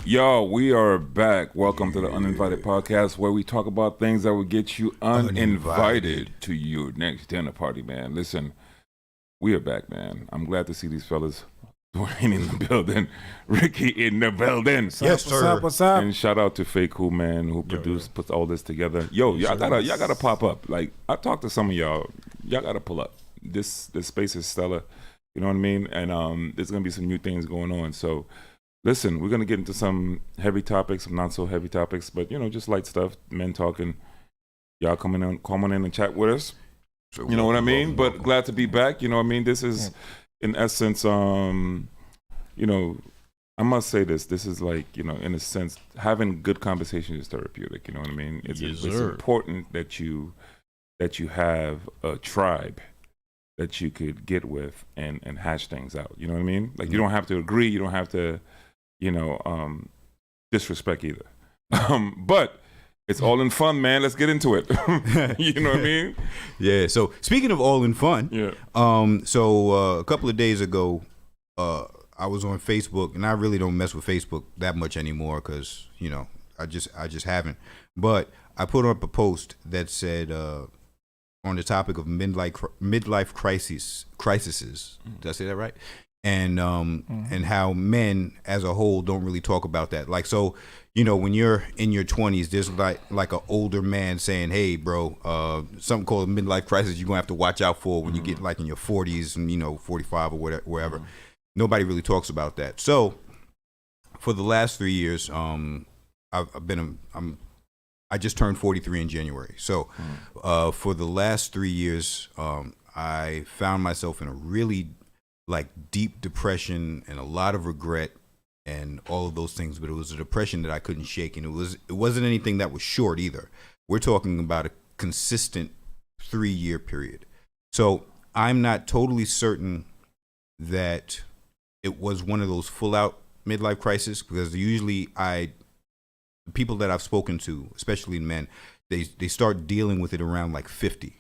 Yo, we are back. Welcome to the Uninvited podcast where we talk about things that will get you uninvited to your next dinner party, man. Listen, we are back, man. I'm glad to see these fellas. Dwayne in the building, Ricky in the building. Yes, sir. What's up? And shout out to Fake Cool Man who puts all this together. Yo, y'all gotta pop up. Like I talked to some of y'all gotta pull up. This space is stellar. You know what I mean? And there's gonna be some new things going on. So listen, we're gonna get into some heavy topics, some not so heavy topics, but just light stuff, men talking. Y'all come in and chat with us. You know what I mean? But glad to be back. You know what I mean? This is in essence, I must say this. This is like, in a sense, having good conversation is therapeutic. You know what I mean? It's important that you have a tribe that you could get with and hash things out. You know what I mean? Like you don't have to agree. You don't have to, disrespect either. But it's all in fun, man. Let's get into it. You know what I mean? Yeah. So speaking of all in fun, a couple of days ago, I was on Facebook, and I really don't mess with Facebook that much anymore because I just haven't. But I put up a post that said on the topic of midlife crises. Did I say that right? And and how men as a whole don't really talk about that. Like so. When you're in your 20s, there's like an older man saying, "Hey, bro, something called a midlife crisis you're gonna have to watch out for when you get like in your 40s and 45 or wherever." Nobody really talks about that. So, for the last 3 years, I just turned 43 in January. So, for the last 3 years, I found myself in a really like deep depression and a lot of regret. And all of those things, but it was a depression that I couldn't shake, and it wasn't anything that was short either. We're talking about a consistent 3-year period. So I'm not totally certain that it was one of those full out midlife crises, because usually the people that I've spoken to, especially men, they start dealing with it around like 50.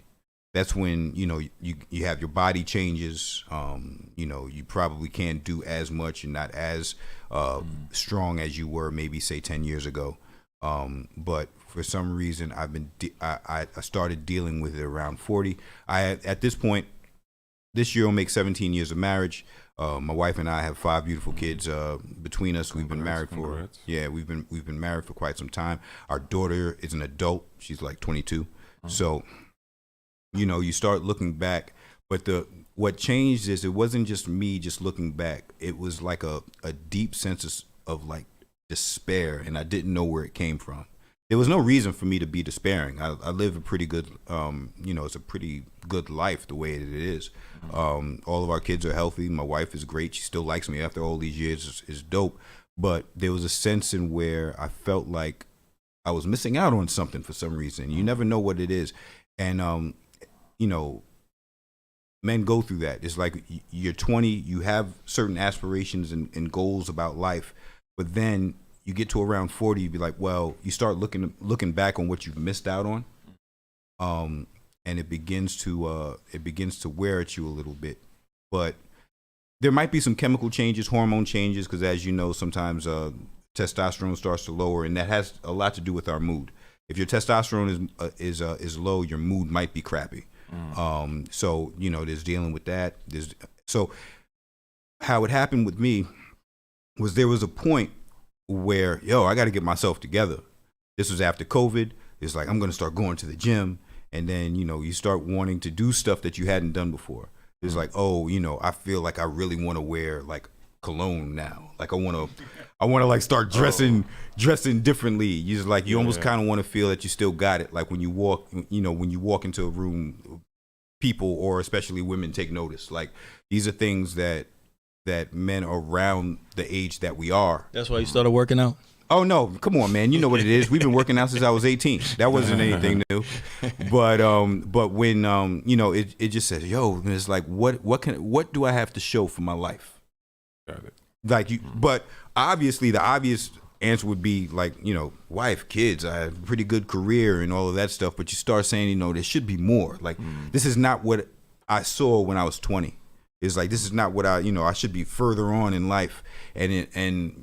That's when you have your body changes. You probably can't do as much and not as strong as you were maybe say 10 years ago. But for some reason, I started dealing with it around 40. At this point, this year will make 17 years of marriage. My wife and I have 5 beautiful kids. Between us, we've been married for we've been married for quite some time. Our daughter is an adult. She's like 22. So. You start looking back, but what changed is it wasn't just me just looking back. It was like a deep sense of like despair, and I didn't know where it came from. There was no reason for me to be despairing. I live a pretty good, it's a pretty good life the way that it is. All of our kids are healthy. My wife is great. She still likes me after all these years. Is dope. But there was a sense in where I felt like I was missing out on something for some reason. You never know what it is. And, men go through that. It's like you're 20, you have certain aspirations and goals about life, but then you get to around 40, you be like, well, you start looking back on what you've missed out on, and it begins to wear at you a little bit. But there might be some chemical changes, hormone changes, because as you know, sometimes testosterone starts to lower, and that has a lot to do with our mood. If your testosterone is low, your mood might be crappy. So there's dealing with that. So how it happened with me was there was a point where I got to get myself together. This was after COVID. It's like I'm going to start going to the gym, and then you start wanting to do stuff that you hadn't done before. It's like I feel like I really want to wear like cologne now. Like I want to like start dressing differently. You just like you almost kind of want to feel that you still got it. Like when you walk into a room, people or especially women take notice. Like these are things that men around the age that we are. That's why you started working out? Oh no, come on, man. You know what it is. We've been working out since I was 18. That wasn't anything new. But when it just says, it's like what do I have to show for my life? Got it. Like but obviously the obvious answer would be like, wife, kids, I have a pretty good career and all of that stuff. But you start saying, there should be more. Like this is not what I saw when I was 20. It's like this is not what I should be further on in life. And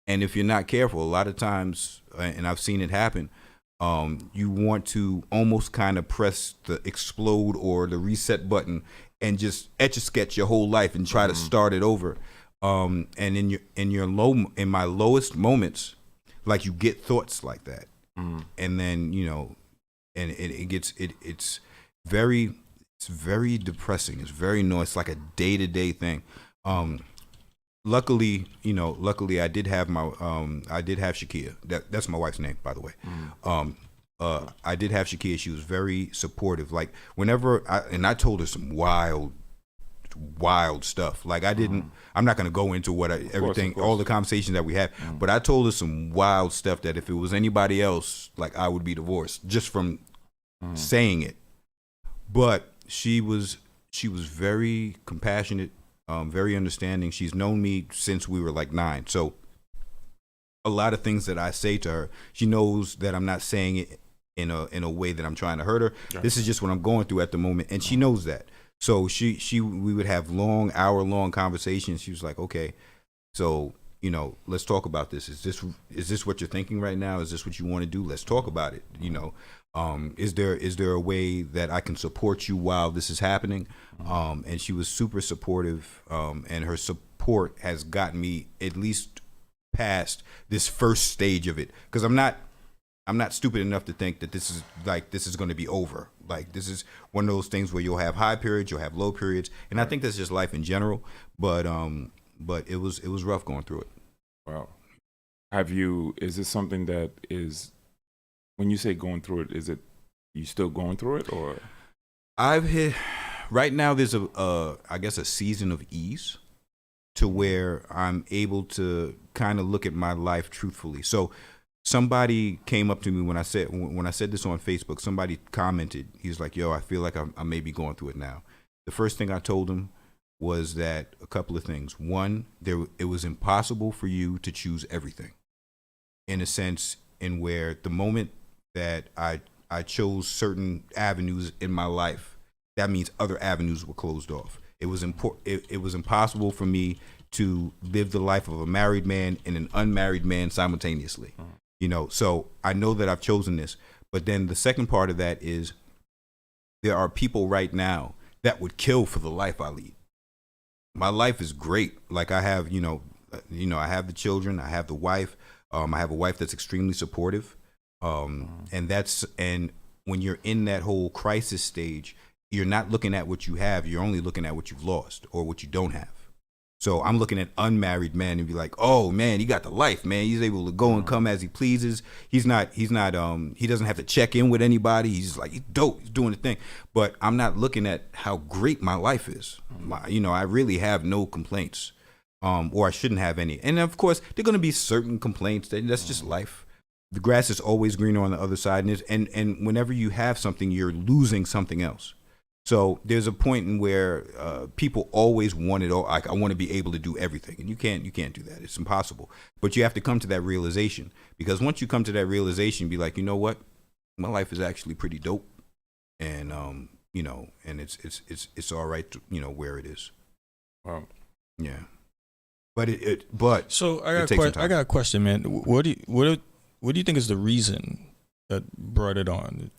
And if you're not careful, a lot of times, and I've seen it happen, you want to almost kind of press the explode or the reset button and just etch a sketch your whole life and try to start it over. And in my lowest moments, like, you get thoughts like that, and then and it's very depressing. It's very it's like a day-to-day thing. Luckily I did have Shakia. That's my wife's name, by the way. I did have Shakia. She was very supportive. Like, whenever I told her some wild stuff. Like, I'm not going to go into all the conversations that we had, but I told her some wild stuff that if it was anybody else, like, I would be divorced just from saying it. But she was very compassionate, very understanding. She's known me since we were like 9. So a lot of things that I say to her, she knows that I'm not saying it in a way that I'm trying to hurt her. Yeah. This is just what I'm going through at the moment, and she knows that. So we would have hour-long conversations. She was like, okay, so, let's talk about this. Is this what you're thinking right now? Is this what you want to do? Let's talk about it. Is there a way that I can support you while this is happening? And she was super supportive, and her support has gotten me at least past this first stage of it. Because I'm not stupid enough to think that this is going to be over. Like, this is one of those things where you'll have high periods, you'll have low periods, and I think that's just life in general. But it was rough going through it. Wow. Is this something that is, when you say going through it, is it you still going through it, or? Right now there's I guess a season of ease to where I'm able to kind of look at my life truthfully. So somebody came up to me when I said this on Facebook. Somebody commented. He was like, "Yo, I feel like I may be going through it now." The first thing I told him was that a couple of things. One, it was impossible for you to choose everything. In a sense, in where the moment that I chose certain avenues in my life, that means other avenues were closed off. It was it was impossible for me to live the life of a married man and an unmarried man simultaneously. So I know that I've chosen this. But then the second part of that is there are people right now that would kill for the life I lead. My life is great. Like, I have, I have the children, I have the wife. I have a wife that's extremely supportive. And when you're in that whole crisis stage, you're not looking at what you have. You're only looking at what you've lost or what you don't have. So I'm looking at unmarried men and be like, oh man, he got the life, man. He's able to go and come as he pleases. He doesn't have to check in with anybody. He's just like, he's dope. He's doing the thing. But I'm not looking at how great my life is. I really have no complaints, or I shouldn't have any. And of course, there are going to be certain complaints. That's just life. The grass is always greener on the other side. And whenever you have something, you're losing something else. So there's a point in where people always want it all. Like, I want to be able to do everything, and you can't do that. It's impossible. But you have to come to that realization, because once you come to that realization, be like, you know what, my life is actually pretty dope, and and it's all right to, where it is. Wow. Yeah. But so I got a question, man. What do you think is the reason that brought it on?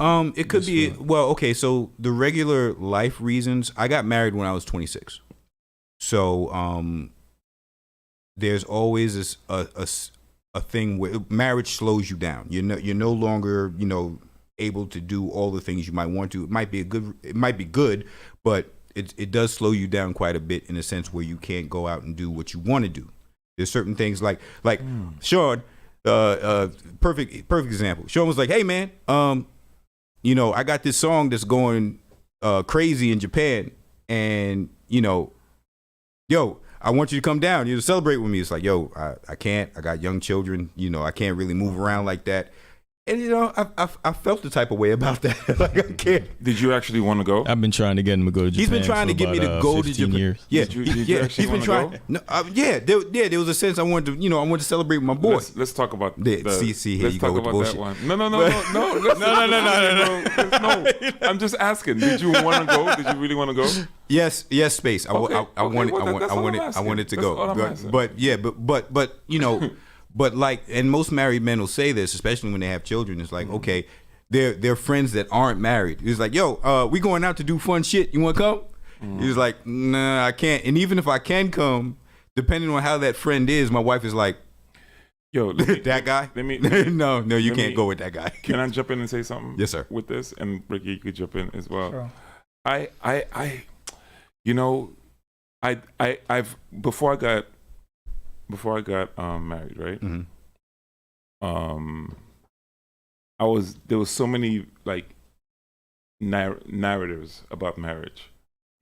It could be, okay, so the regular life reasons, I got married when I was 26. So, there's always this, a thing where marriage slows you down. You're no longer, able to do all the things you might want to. It might be good, but it does slow you down quite a bit, in a sense where you can't go out and do what you want to do. There's certain things like Sean, perfect example. Sean was like, hey man, I got this song that's going crazy in Japan, and I want you to come down, to celebrate with me. It's like, I can't. I got young children. I can't really move around like that. And I felt the type of way about that. Like I can't. Did you actually want to go? I've been trying to get him to go to Japan. He's been trying to get me to go to Japan. Years. Yeah, Did you actually he's been wanna trying. No, there was a sense I wanted to celebrate with my boy. Let's talk about see here you go with the bullshit. That one. No. I'm just asking. Did you want to go? Did you really want to go? Yes, space. I wanted to go. But But like, and most married men will say this, especially when they have children. It's like, okay, they're friends that aren't married. It's like, yo, we going out to do fun shit. You want to come? He's like, nah, I can't. And even if I can come, depending on how that friend is, my wife is like, yo, that guy. No, you can't go with that guy. Can I jump in and say something? Yes, sir. With this, and Ricky, you could jump in as well. Sure. I've before I got married, right? Mm-hmm. There was so many like narratives about marriage.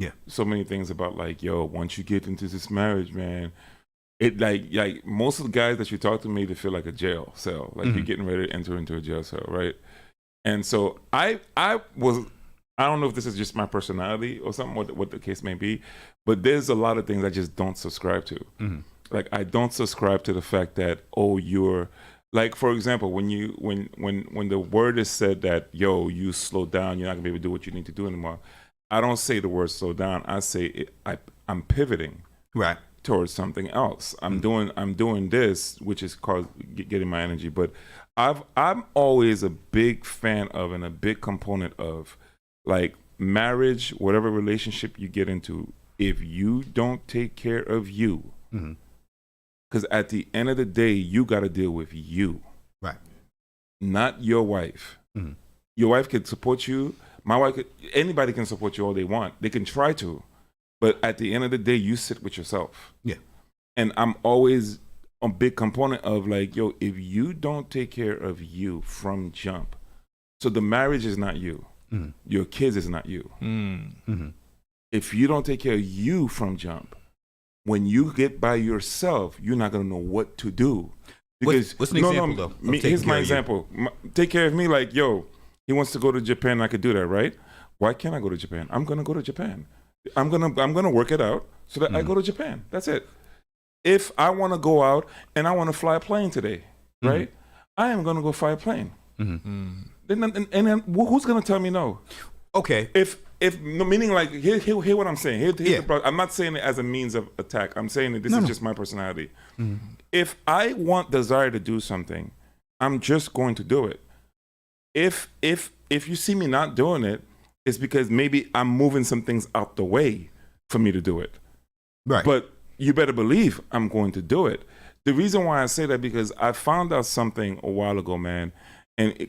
Yeah. So many things about like, yo, once you get into this marriage, man, it like most of the guys that you talk to made it feel like a jail cell. Like you're getting ready to enter into a jail cell, right? And so I don't know if this is just my personality or something, what the case may be, but there's a lot of things I just don't subscribe to. Mm-hmm. Like I don't subscribe to the fact that, oh, you're like, for example, when the word is said that, yo, you slow down, you're not gonna be able to do what you need to do anymore. I don't say the word slow down. I say I'm pivoting right towards something else. I'm doing this, which is called getting my energy. But I'm always a big fan of and a big component of like marriage, whatever relationship you get into. If you don't take care of you. Mm-hmm. Because at the end of the day, you got to deal with you. Right. Not your wife. Mm-hmm. Your wife can support you. My wife, anybody can support you all they want. They can try to. But at the end of the day, you sit with yourself. Yeah. And I'm always a big component of like, yo, if you don't take care of you from jump, so the marriage is not you. Mm-hmm. Your kids is not you. Mm-hmm. If you don't take care of you from jump, when you get by yourself, you're not gonna know what to do. Because what's an example though? Here's my example. Take care of me, like, yo, he wants to go to Japan. I could do that, right? Why can't I go to Japan? I'm gonna go to Japan. I'm gonna work it out so that I go to Japan. That's it. If I want to go out and I want to fly a plane today, right? I am gonna go fly a plane. Then who's gonna tell me no? Okay. If no, meaning like hear what I'm saying. I'm not saying it as a means of attack. I'm saying that this is just my personality. If I want desire to do something, I'm just going to do it. If you see me not doing it, it's because maybe I'm moving some things out the way for me to do it. Right. But you better believe I'm going to do it. The reason why I say that because I found out something a while ago, man, and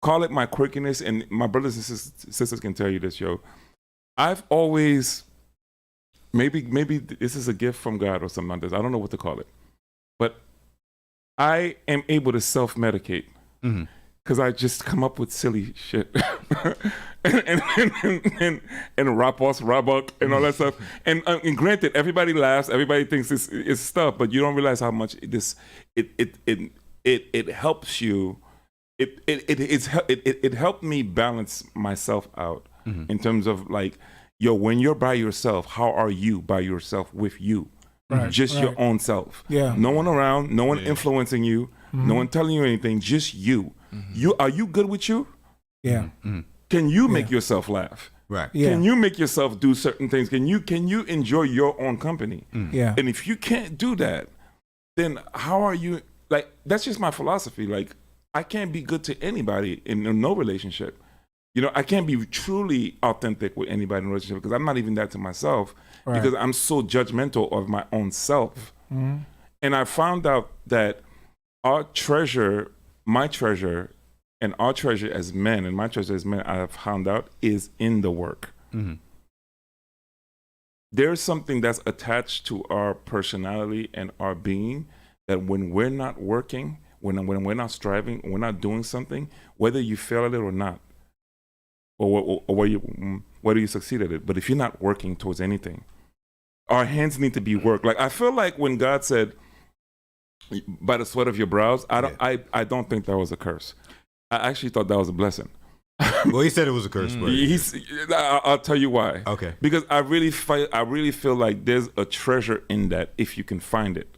call it my quirkiness, and my brothers and sisters can tell you this, yo. I've always, maybe this is a gift from God or something like this. I don't know what to call it. But I am able to self-medicate because I just come up with silly shit. and Robok and all that stuff. And granted, everybody laughs, everybody thinks it's stuff, but you don't realize how much it helps you. It helped me balance myself out in terms of like, yo, when you're by yourself, how are you by yourself with you? Just your own self. Yeah. No one around, no one influencing you, no one telling you anything, just you. Are you good with you? Yeah. Can you make yourself laugh? Right. Yeah. Can you make yourself do certain things? Can you enjoy your own company? Yeah. And if you can't do that, then how are you, like, that's just my philosophy. Like, I can't be good to anybody in no relationship. You know, I can't be truly authentic with anybody in a relationship because I'm not even that to myself because I'm so judgmental of my own self. And I found out that our treasure, my treasure, and our treasure as men, and my treasure as men, I have found out, is in the work. There's something that's attached to our personality and our being that when we're not working, when we're not striving, we're not doing something, whether you fail at it or not, or whether you succeed at it, but if you're not working towards anything, our hands need to be worked. Like, I feel like when God said, by the sweat of your brows, I don't think that was a curse. I actually thought that was a blessing. Well, he said it was a curse, but I'll tell you why. Okay. Because I really feel like there's a treasure in that if you can find it,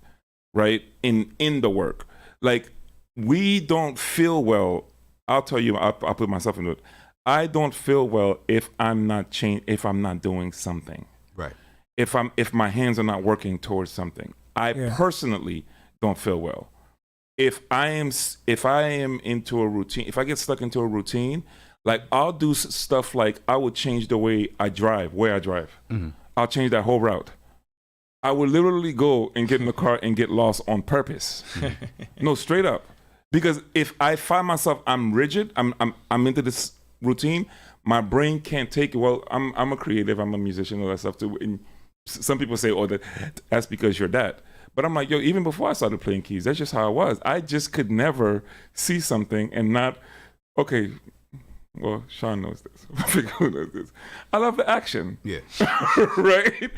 right? In the work. Like, we don't feel well. I'll tell you, I'll put myself into it. I don't feel well if I'm not doing something. Right. If my hands are not working towards something. I personally don't feel well. If I am into a routine, if I get stuck into a routine, like, I'll do stuff like I would change the way I drive, Mm-hmm. I'll change that whole route. I would literally go and get in the car and get lost on purpose. No, straight up. Because if I find myself, I'm rigid, I'm into this routine, my brain can't take it. Well, I'm a creative, I'm a musician, all that stuff too. And some people say, oh, that's because you're that. But I'm like, yo, even before I started playing keys, that's just how I was. I just could never see something and not, okay, well, Sean knows this. Who knows this? I love the action. Yeah. Right?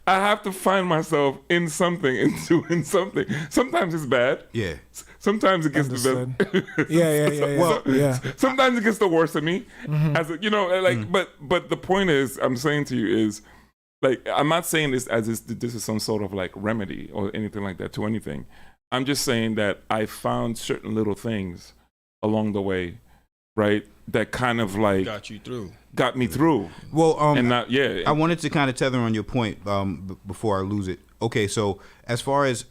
I have to find myself in something and doing something. Sometimes it's bad. Yeah. Sometimes it gets the best. Yeah. Well, sometimes it gets the worst of me. As a, but the point is, I'm saying to you is, like, I'm not saying this as this is some sort of like remedy or anything like that to anything. I'm just saying that I found certain little things along the way, right, that kind of like got me through. Well, and not, I wanted to kind of tether on your point before I lose it. Okay, so as far as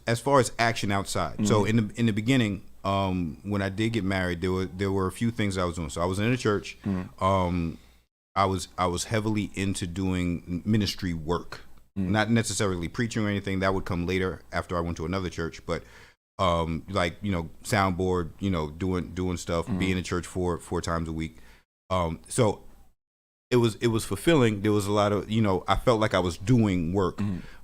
action outside, so in the beginning, when I did get married, there were a few things I was doing. So I was in a church. I was heavily into doing ministry work, not necessarily preaching or anything. That would come later after I went to another church, but like, soundboard, doing stuff, being in church four times a week. So it was fulfilling. There was a lot of, I felt like I was doing work,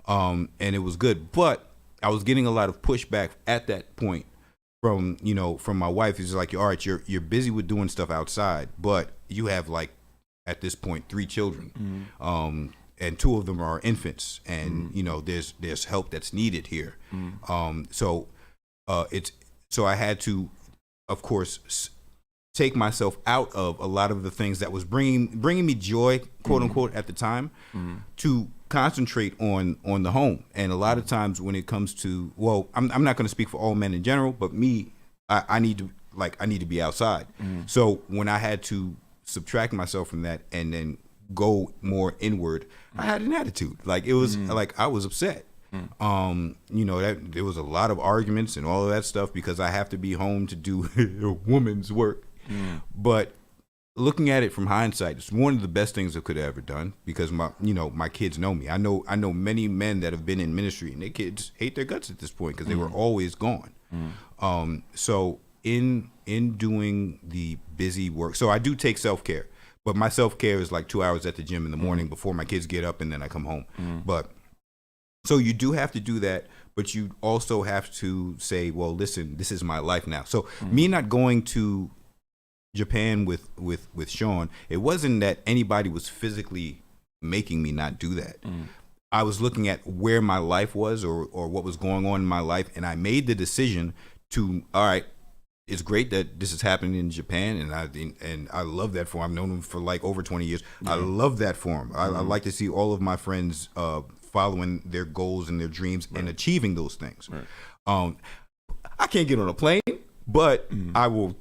and it was good, but I was getting a lot of pushback at that point from my wife. It's like, all right, you're busy with doing stuff outside, but you have, like, at this point, 3 children, and 2 of them are infants, and there's help that's needed here. So I had to, of course, take myself out of a lot of the things that was bringing me joy, quote unquote, at the time, to concentrate on the home. And a lot of times when it comes to, well, I'm not going to speak for all men in general, but me, I need to be outside. So when I had to subtract myself from that and then go more inward, I had an attitude. Like, it was like I was upset. That there was a lot of arguments and all of that stuff because I have to be home to do a woman's work. But looking at it from hindsight, it's one of the best things I could have ever done because my kids know me. I know many men that have been in ministry and their kids hate their guts at this point because they were always gone. So in doing the busy work, so I do take self-care, but my self-care is like 2 hours at the gym in the morning before my kids get up and then I come home. But so you do have to do that, but you also have to say, well, listen, this is my life now. So me not going to Japan with Sean, it wasn't that anybody was physically making me not do that. I was looking at where my life was or what was going on in my life, and I made the decision to, all right, it's great that this is happening in Japan, and I love that for him. I've known him for like over 20 years. I love that for him. I like to see all of my friends following their goals and their dreams and achieving those things. I can't get on a plane, but I will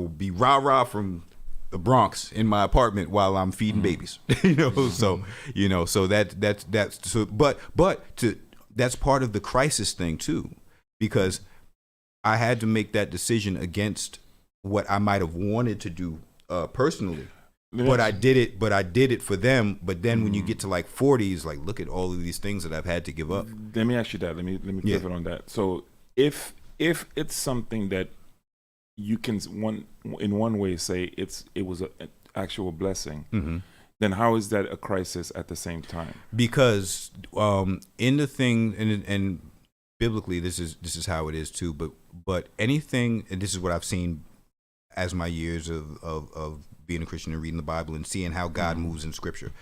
be rah-rah from the Bronx in my apartment while I'm feeding babies. So that's part of the crisis thing too, because I had to make that decision against what I might have wanted to do personally. But I did it for them. But then when you get to like 40s, like, look at all of these things that I've had to give up. Let me ask you that. Let me pivot on that. So if it's something that you can in one way say it was an actual blessing, then how is that a crisis at the same time? Because in the thing and biblically this is how it is too. But anything, and this is what I've seen as my years of being a Christian and reading the Bible and seeing how God moves in Scripture.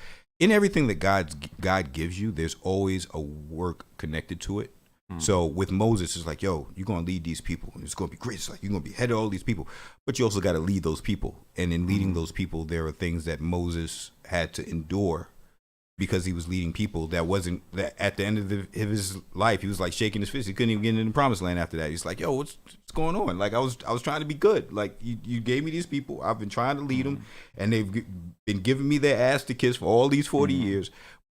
In everything that God gives you, there's always a work connected to it. So with Moses, it's like, yo, you're going to lead these people. It's going to be great. It's like, you're going to be head of all these people. But you also got to lead those people. And in leading those people, there are things that Moses had to endure because he was leading people that at the end of his life, he was like shaking his fist. He couldn't even get into the promised land after that. He's like, yo, what's going on? Like, I was trying to be good. Like, you gave me these people. I've been trying to lead them, and they've been giving me their ass to kiss for all these 40 years.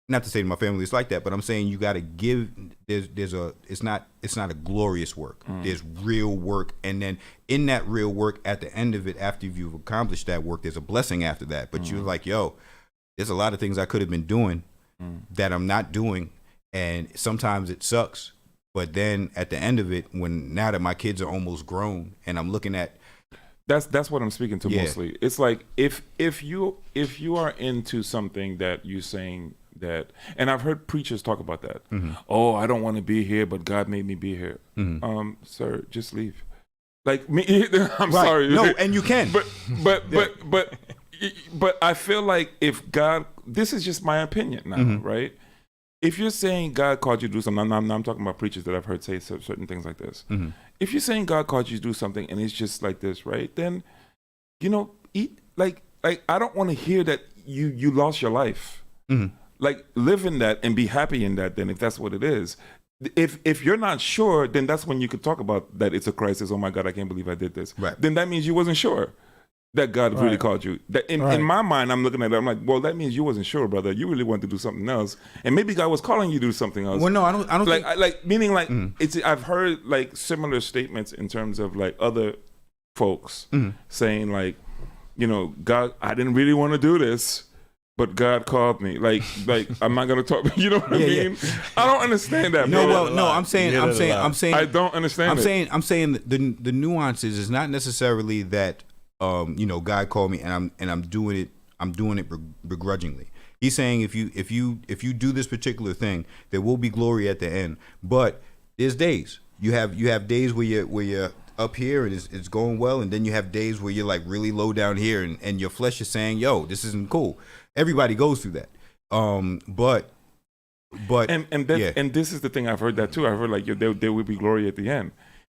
Not to say to my family it's like that, but I'm saying you got to give. It's not a glorious work. There's real work, and then in that real work, at the end of it, after you've accomplished that work, there's a blessing after that. But you're like, yo, there's a lot of things I could have been doing that I'm not doing, and sometimes it sucks. But then at the end of it, now that my kids are almost grown, and I'm looking at. That's what I'm speaking to mostly. It's like if you are into something that you're saying. That, and I've heard preachers talk about that. Oh, I don't want to be here, but God made me be here. Sir, just leave. Like me, I'm sorry. No, and you can. But I feel like if God, this is just my opinion now, right? If you're saying God called you to do something, I'm talking about preachers that I've heard say certain things like this. If you're saying God called you to do something and it's just like this, right? Then, eat like I don't want to hear that you lost your life. Like, live in that and be happy in that. Then, if that's what it is, if you're not sure, then that's when you could talk about that it's a crisis. Oh my God, I can't believe I did this. Right. Then that means you wasn't sure that God really called you. That in my mind, I'm looking at it. I'm like, well, that means you wasn't sure, brother. You really wanted to do something else, and maybe God was calling you to do something else. Well, no, I don't meaning it's. I've heard like similar statements in terms of like other folks saying like, God, I didn't really want to do this. But God called me. Like I'm not gonna talk. You know what I mean? Yeah. I don't understand that. No, bro. I'm saying. I don't understand. I'm saying the nuances is not necessarily that God called me and I'm doing it. I'm doing it begrudgingly. He's saying if you do this particular thing, there will be glory at the end. But there's days. You have days where you're up here and it's going well, and then you have days where you're like really low down here, and your flesh is saying, yo, this isn't cool. Everybody goes through that. But this is the thing. I've heard that too. I've heard like there will be glory at the end,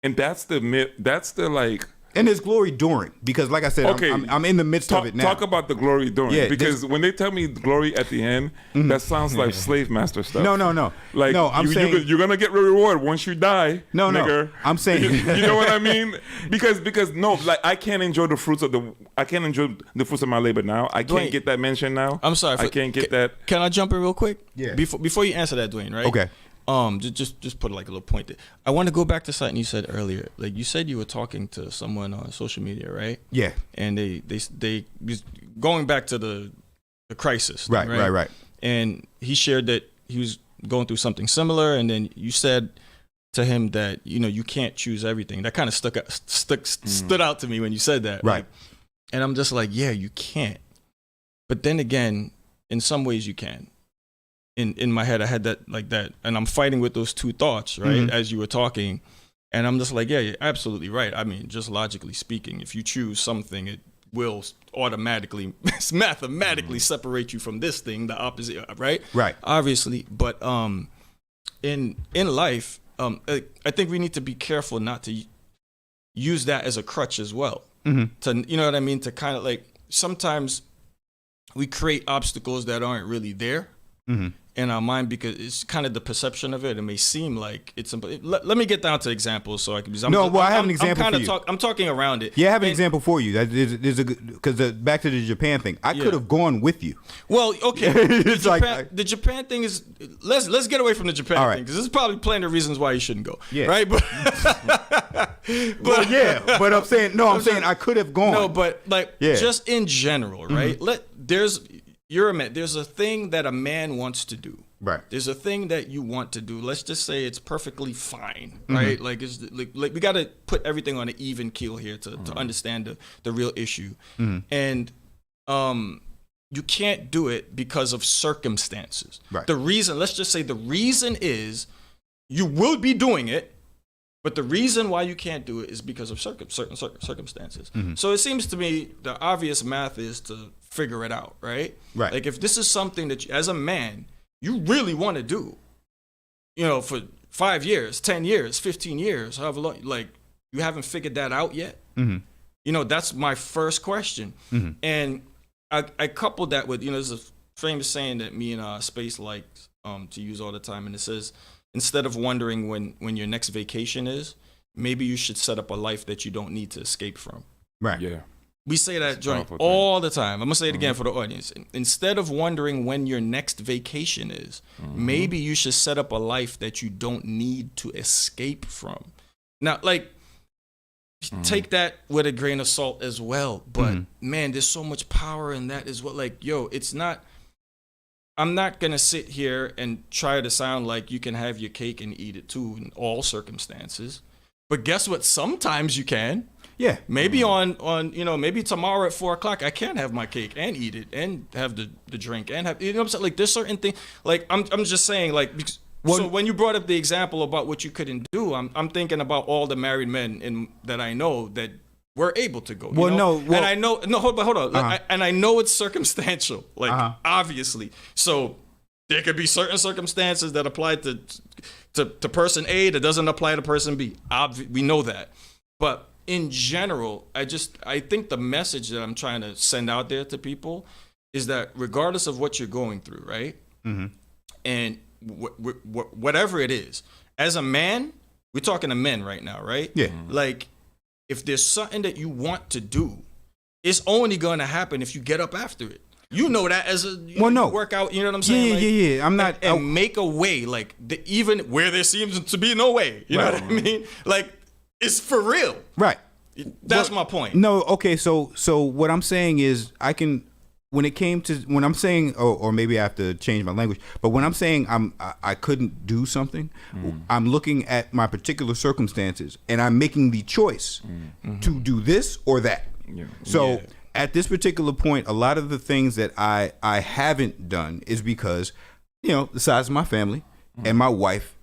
and that's the myth. That's the like. And there's glory during, because like I said, okay, I'm in the midst of it now. Talk about the glory during, because when they tell me glory at the end, that sounds like slave master stuff. No. Like, I'm saying you're gonna get reward once you die. No. I'm saying you know what I mean? Because no, like I can't enjoy the fruits of my labor now. I can't get that mention now. I'm sorry, I can't get that. Can I jump in real quick? Yeah. Before you answer that, Dwayne, right? Okay. Just put like a little point there. I want to go back to something you said earlier. Like you said, you were talking to someone on social media, right? Yeah. And they going back to the crisis. Right. And he shared that he was going through something similar, and then you said to him that you can't choose everything. That kind of stood out to me when you said that. Right. And I'm just like, yeah, you can't. But then again, in some ways you can. In my head, I had that like that, and I'm fighting with those two thoughts, right? As you were talking, and I'm just like, yeah, you're absolutely right. I mean, just logically speaking, if you choose something, it will automatically, mathematically separate you from this thing, the opposite, right? Right. Obviously, but in life, I think we need to be careful not to use that as a crutch as well. To what I mean? To kind of like sometimes we create obstacles that aren't really there. In our mind, because it's kind of the perception of it. It may seem like it's simple. Let me get down to examples so I can. I have an example for you. I'm talking around it. Yeah, I have an example for you. Because back to the Japan thing, I could have gone with you. Well, okay. The Japan thing is let's get away from the Japan thing, because there's probably plenty of reasons why you shouldn't go. Yeah. Right. But but I'm saying I could have gone. No, but just in general, right? There's a thing that a man wants to do. Right. There's a thing that you want to do. Let's just say it's perfectly fine, right? Like it's like we got to put everything on an even keel here to understand the real issue. And you can't do it because of circumstances. Right. Let's just say the reason is you will be doing it, but the reason why you can't do it is because of certain circumstances. So it seems to me the obvious math is to figure it out, right? Right. Like if this is something that as a man, you really want to do, for 5 years, 10 years, 15 years, however long, like, you haven't figured that out yet? Mm-hmm. You know, that's my first question. Mm-hmm. And I coupled that with, you know, there's a famous saying that me and Space like to use all the time, and it says, instead of wondering when your next vacation is, maybe you should set up a life that you don't need to escape from. Right. Yeah. We say that joint all the time. I'm gonna say it again for the audience. Instead of wondering when your next vacation is, maybe you should set up a life that you don't need to escape from. Now, like, take that with a grain of salt as well. But man, there's so much power in that as well. Like, yo, it's not. I'm not gonna sit here and try to sound like you can have your cake and eat it too in all circumstances. But guess what? Sometimes you can. Yeah. Maybe on you know, maybe tomorrow at 4:00 I can have my cake and eat it and have the drink and have, you know what I'm saying? Like, there's certain things, like I'm just saying, like, because, so when you brought up the example about what you couldn't do, I'm thinking about all the married men that I know that were able to go. Well, you know? no, well, and I know, no, hold on, and I know it's circumstantial, like, obviously. So there could be certain circumstances that apply to person A that doesn't apply to person B. We know that, but in general, I think the message that I'm trying to send out there to people is that regardless of what you're going through, right? Mm-hmm. And whatever it is, as a man, we're talking to men right now, right? Yeah. Like, if there's something that you want to do, it's only going to happen if you get up after it. You know that as a workout, you know what I'm saying? Yeah. I'm not. And make a way, like, even where there seems to be no way. You know what I mean? Like, it's for real. Right. That's my point. No, okay, so what I'm saying is when I'm saying, or maybe I have to change my language, but when I'm saying I couldn't do something, I'm looking at my particular circumstances and I'm making the choice to do this or that. Yeah. So at this particular point, a lot of the things that I haven't done is because, you know, the size of my family and my wife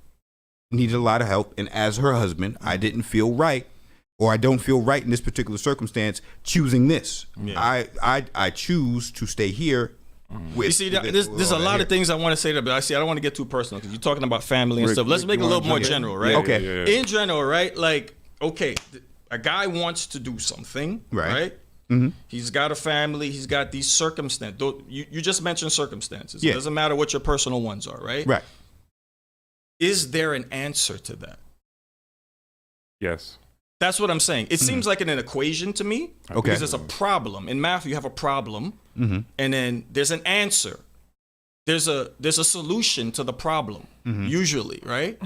needed a lot of help, and as her husband, I didn't feel right, or I don't feel right in this particular circumstance choosing this. Yeah. I choose to stay here. With, you see, there's a lot of things I want to say to, but I don't want to get too personal because you're talking about family and stuff. Let's make it a little more general, right? Okay. In general, right? Like, okay, a guy wants to do something, right? Mm-hmm. He's got a family. He's got these circumstances. You just mentioned circumstances. Yeah. It doesn't matter what your personal ones are, right? Right. Is there an answer to that? Yes. That's what I'm saying. It seems like an equation to me. Okay. Because it's a problem. In math, you have a problem, and then there's an answer. There's a solution to the problem, usually, right?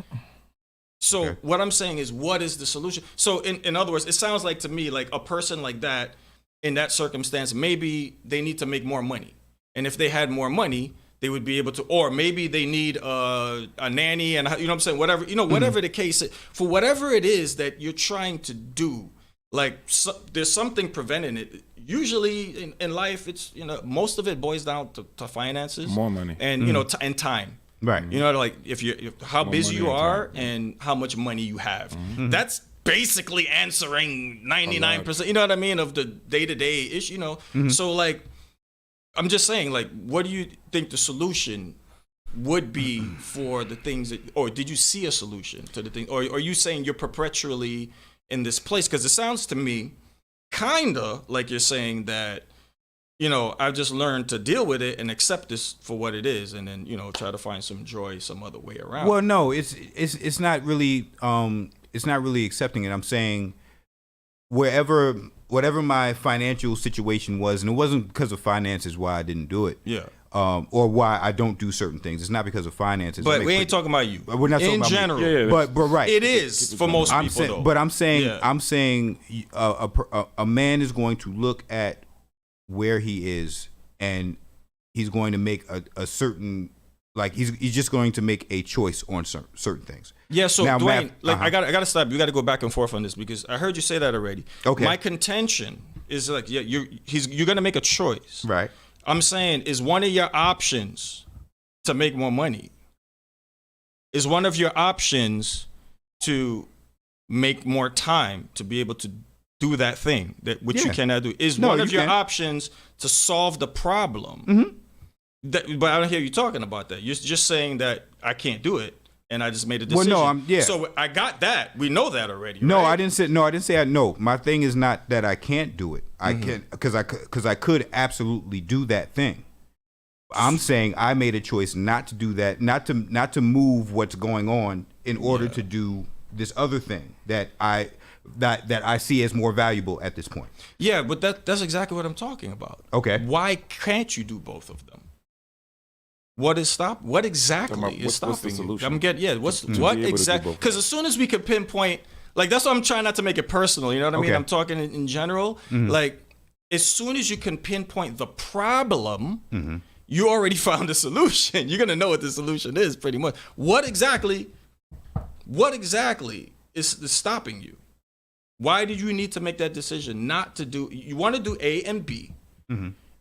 So what I'm saying is, what is the solution? So in other words, it sounds like to me like a person like that, in that circumstance, maybe they need to make more money. And if they had more money, they would be able to, or maybe they need a nanny, and you know what I'm saying, whatever, you know, whatever the case is, for whatever it is that you're trying to do, like, there's something preventing it. Usually in life, it's, you know, most of it boils down to finances, more money, and you know, and time. Right. You know, like if how busy you are and how much money you have. That's basically answering 99%. You know what I mean, of the day-to-day issue. You know, so like, I'm just saying, like, what do you think the solution would be for the things that, or did you see a solution to the thing, or are you saying you're perpetually in this place? Because it sounds to me kind of like you're saying that, you know, I've just learned to deal with it and accept this for what it is, and then, you know, try to find some joy some other way around. Well, no, it's not really accepting it. I'm saying whatever my financial situation was, and it wasn't because of finances why I didn't do it. Yeah. Or why I don't do certain things. It's not because of finances. But we ain't talking about you. We're not talking in about general. me. Yeah, but right. It is for most people, though. But I'm saying a man is going to look at where he is, and he's going to make a certain, like, he's just going to make a choice on certain things. Yeah, so now, Dwayne, I gotta stop. We gotta go back and forth on this because I heard you say that already. Okay. My contention is like, you're gonna make a choice. Right. I'm saying, is one of your options to make more money? Is one of your options to make more time to be able to do that thing which you cannot do? Is one of your options to solve the problem? But I don't hear you talking about that. You're just saying that I can't do it. and I just made a decision. Well, no, So I got that. We know that already. No, right? I didn't say I know. My thing is not that I can't do it. I can because I could absolutely do that thing. I'm saying I made a choice not to do that, not to move what's going on in order to do this other thing that I see as more valuable at this point. Yeah, but that's exactly what I'm talking about. Okay. Why can't you do both of them? What exactly is stopping what's the solution? you? What exactly? Because as soon as we could pinpoint, like, that's why I'm trying not to make it personal. You know what I mean? I'm talking in general. Like, as soon as you can pinpoint the problem, you already found a solution. You're gonna know what the solution is, pretty much. What exactly is stopping you? Why did you need to make that decision not to do? You want to do A and B,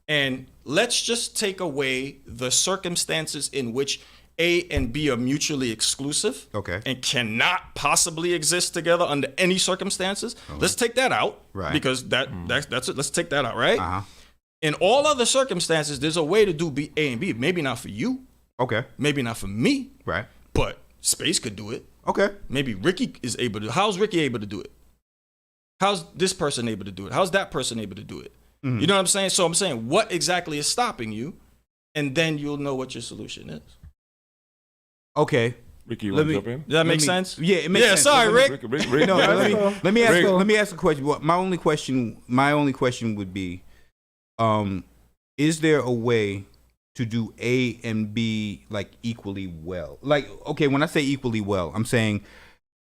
and let's just take away the circumstances in which A and B are mutually exclusive, and cannot possibly exist together under any circumstances. Let's take that out, right? Because that's it. Let's take that out, right? In all other circumstances, there's a way to do B, A, and B. Maybe not for you. Okay. Maybe not for me. Right. But Space could do it. Okay. Maybe Ricky is able to. How's Ricky able to do it? How's this person able to do it? How's that person able to do it? You know what I'm saying? So I'm saying, what exactly is stopping you? And then you'll know what your solution is. Okay. Ricky, you want to jump in? Does that make sense? Yeah, it makes sense. Sorry, Rick. Rick, No, let me ask a question. My only question would be, is there a way to do A and B like equally well? Like, okay, when I say equally well, I'm saying,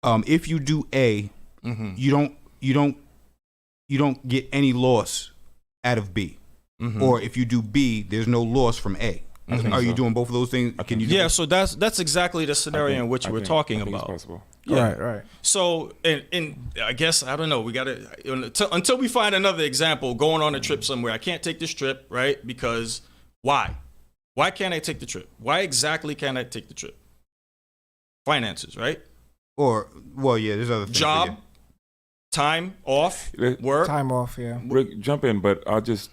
if you do A, you don't get any loss out of B, or if you do B, there's no loss from A. Are you doing both of those things? Can you? Yeah, so that's exactly the scenario in which we're talking about. It's possible. Yeah. Right. So, and I guess, I don't know, we got to, until we find another example, going on a trip somewhere, I can't take this trip, right? Because why? Why can't I take the trip? Why exactly can't I take the trip? Finances, right? Or, well, yeah, there's other things. Job, time off, work. Time off, yeah. Rick, jump in, but I'll just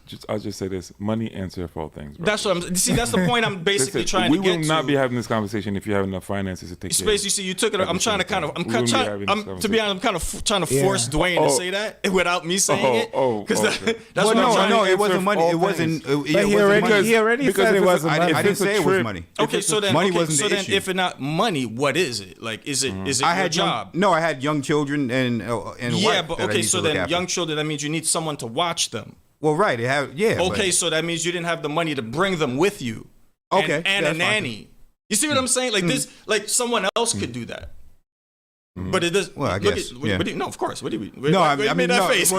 say this: money answer for all things. Bro. That's what I'm. See, that's the point I'm basically trying to get to. We will not be having this conversation if you have enough finances to take care of Space, you see, you took it. I'm trying to kind of. To be honest, I'm kind of trying to force Dwayne to say that without me saying it. Because that's what I'm trying to. No, it wasn't money. It wasn't. He already said it wasn't money. I didn't say it was money. Okay, so then money wasn't the issue. So then, if it's not money, what is it? Like, is it your job? No, I had young children and yeah, but okay, so then young children, that means you need someone to watch them. Well, right, Okay, so that means you didn't have the money to bring them with you. Okay, and a nanny. You see what I'm saying? Like this, like someone else could do that. But it does. Well, I guess. No, of course. What do you mean? No, I mean that face.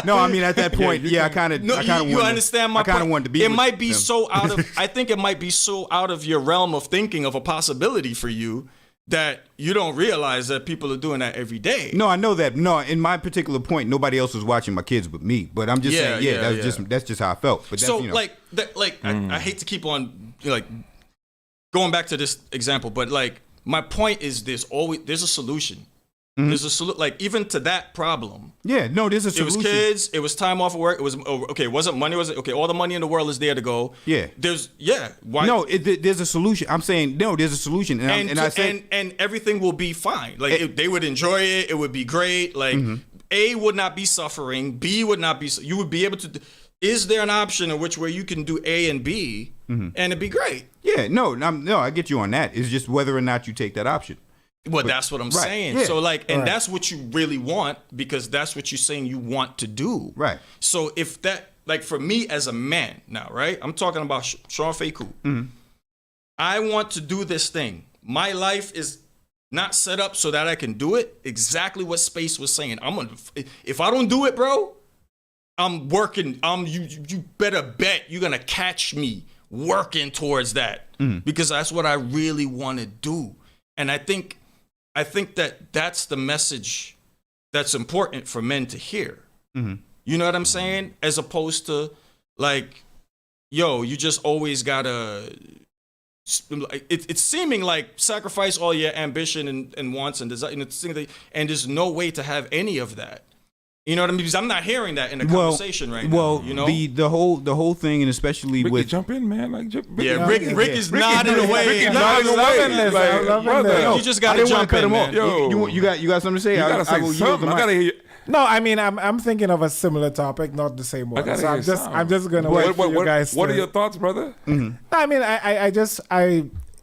No, I mean at that point, I kind of. You understand my point. I kind of wanted to be. It might be so out of. I think it might be so out of your realm of thinking of a possibility for you that you don't realize that people are doing that every day. No, I know that. No, in my particular point, nobody else was watching my kids but me. But I'm just saying, that's just how I felt. But so, I hate to keep on going back to this example, but like my point is, there's a solution. There's a solution, like even to that problem. Yeah, no, there's a solution. It was kids. It was time off of work. It was okay. It wasn't money. Was it okay? All the money in the world is there to go. Yeah. Why? No, there's a solution. I'm saying no. There's a solution, and everything will be fine. Like they would enjoy it. It would be great. Like A would not be suffering. B would not be. You would be able to. Is there an option in which where you can do A and B and it'd be great? Yeah. No. I get you on that. It's just whether or not you take that option. Well, that's what I'm saying. Yeah. So that's what you really want, because that's what you're saying you want to do. Right. So if that, like for me as a man now, right? I'm talking about Sean Faku. I want to do this thing. My life is not set up so that I can do it. Exactly what Space was saying. If I don't do it, bro, I'm working. You better bet you're gonna catch me working towards that, because that's what I really want to do. And I think that that's the message that's important for men to hear. You know what I'm saying? As opposed to like, yo, you just always gotta. It's seeming like sacrifice all your ambition and wants and desire, and there's no way to have any of that. You know what I mean? Because I'm not hearing that in the conversation right now. Well, you know, the whole thing, and especially Rick, with jump in, man. Like, Rick is nodding away. Rick is nodding away. Like, brother, you just got to jump in, man. Yo, you got something to say? You gotta say something. I gotta hear you. No, I mean I'm thinking of a similar topic, not the same one. So I'm just gonna wait for you guys. What are your thoughts, brother? Mm-hmm. I mean, I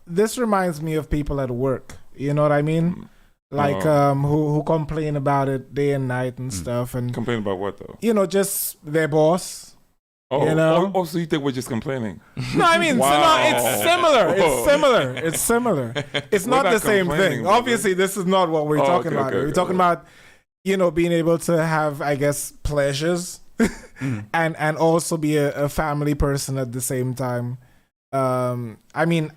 this reminds me of people at work. You know what I mean? Like who complain about it day and night and stuff. And complain about what though? You know, just their boss. Oh, you know? So you think we're just complaining? No, I mean, it's similar. It's similar. It's not the same thing. Brother. Obviously, this is not what we're talking about. We're talking about, you know, being able to have, I guess, pleasures and also be a family person at the same time. I mean,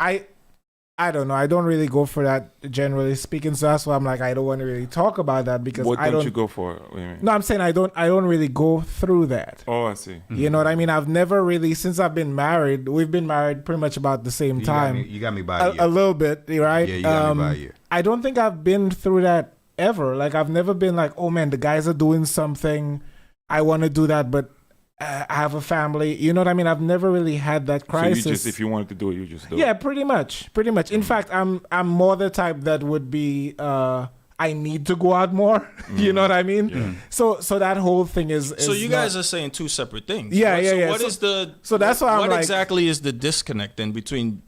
I don't know. I don't really go for that, generally speaking. So that's why I'm like, I don't want to really talk about that because what don't you go for? What do you mean? No, I'm saying I don't really go through that. Oh, I see. You know what I mean? I've never really, since I've been married, we've been married pretty much about the same time. You got me by a year. A little bit, right? Yeah, you got me by a year. I don't think I've been through that ever. Like, I've never been like, oh man, the guys are doing something, I want to do that, but I have a family. You know what I mean? I've never really had that crisis. So you just, if you wanted to do it, you just do it. Yeah, pretty much. In fact, I'm more the type that would be I need to go out more. You know what I mean? Yeah. So that whole thing is so you guys are saying two separate things. Yeah, right? yeah, so yeah. What is the? So that's why I'm what like, exactly is the disconnect then between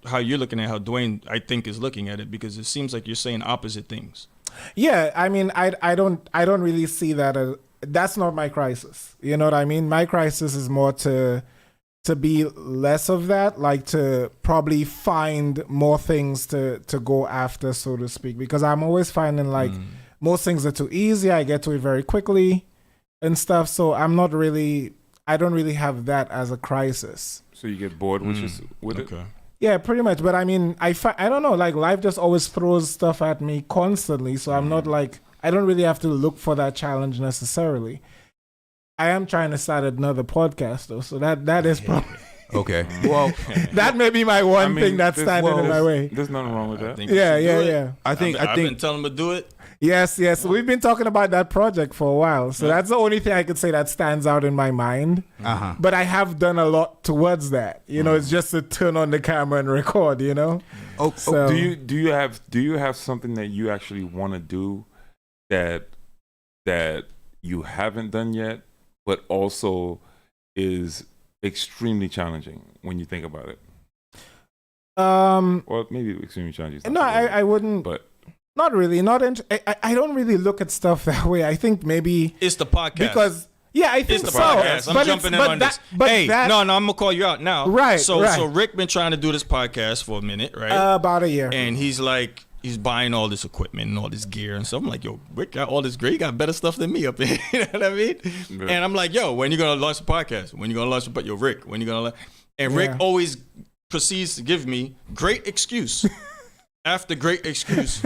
how you're looking at how Dwayne I think is looking at it, because it seems like you're saying opposite things. Yeah, I mean, I don't really see that as, that's not my crisis. You know what I mean? My crisis is more to be less of that, like to probably find more things to go after, so to speak, because I'm always finding like most things are too easy. I get to it very quickly and stuff. So I don't really have that as a crisis. So you get bored with it? Yeah, pretty much. But I mean, I don't know, like life just always throws stuff at me constantly. So I'm not like, I don't really have to look for that challenge necessarily. I am trying to start another podcast though, so that is probably okay. Well, that may be my one thing that's standing in my way. There's nothing wrong with that. Yeah. I think I've been telling him to do it. Yes. We've been talking about that project for a while, so that's the only thing I could say that stands out in my mind. But I have done a lot towards that. You know, it's just to turn on the camera and record. You know. So, do you have something that you actually want to do that you haven't done yet, but also is extremely challenging when you think about it? Or maybe extremely challenging. No, I wouldn't. But not really. I don't really look at stuff that way. I think maybe it's the podcast because. Yeah, I think it's the so. Podcast. I'm jumping in on this. Hey, no, I'm gonna call you out now. Right. So Rick been trying to do this podcast for a minute, right? About a year. And he's buying all this equipment and all this gear and stuff. I'm like, yo, Rick got all this gear. You got better stuff than me up here. You know what I mean? Yeah. And I'm like, yo, when you gonna launch a podcast? When you gonna launch Rick, when you gonna? And Rick always proceeds to give me great excuse after great excuse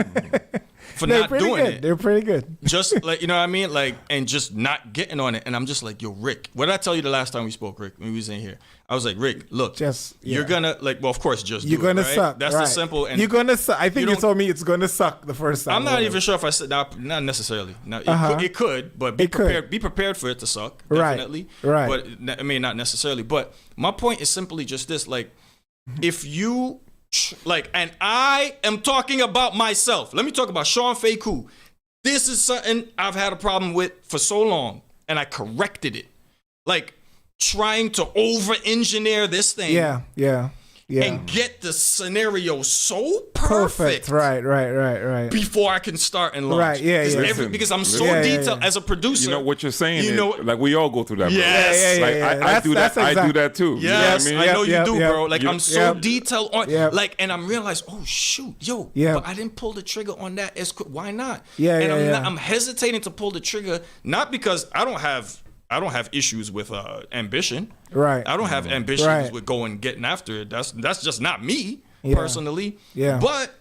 for not doing it. They're pretty good. Just like, you know what I mean? Like, and just not getting on it. And I'm just like, yo, Rick, what did I tell you the last time we spoke, Rick, when we was in here? I was like, Rick, look, you're gonna of course, you're gonna suck. That's the simple. And you're gonna suck. I think you told me it's gonna suck the first time. I'm not even sure if I said not necessarily. Now it could, but be prepared for it to suck. Definitely. Right. But I mean, not necessarily. But my point is simply just this: like, if you and I am talking about myself. Let me talk about Sean Faku. This is something I've had a problem with for so long, and I corrected it. Like, trying to over-engineer this thing. Yeah. And get the scenario so perfect. Right. Before I can start and launch. Right, yeah. Because I'm so detailed as a producer. You know what you're saying? Like, we all go through that. Yes. Bro. I do that. I do that too. Yes, you know what I mean? I know you do, bro. Like, I'm so detailed on. Yep. Like, and I'm realized, oh shoot, but I didn't pull the trigger on that as quick. Why not? I'm hesitating to pull the trigger, not because I don't have issues with ambition. Right. I don't have ambitions with getting after it. That's just not me personally. Yeah. But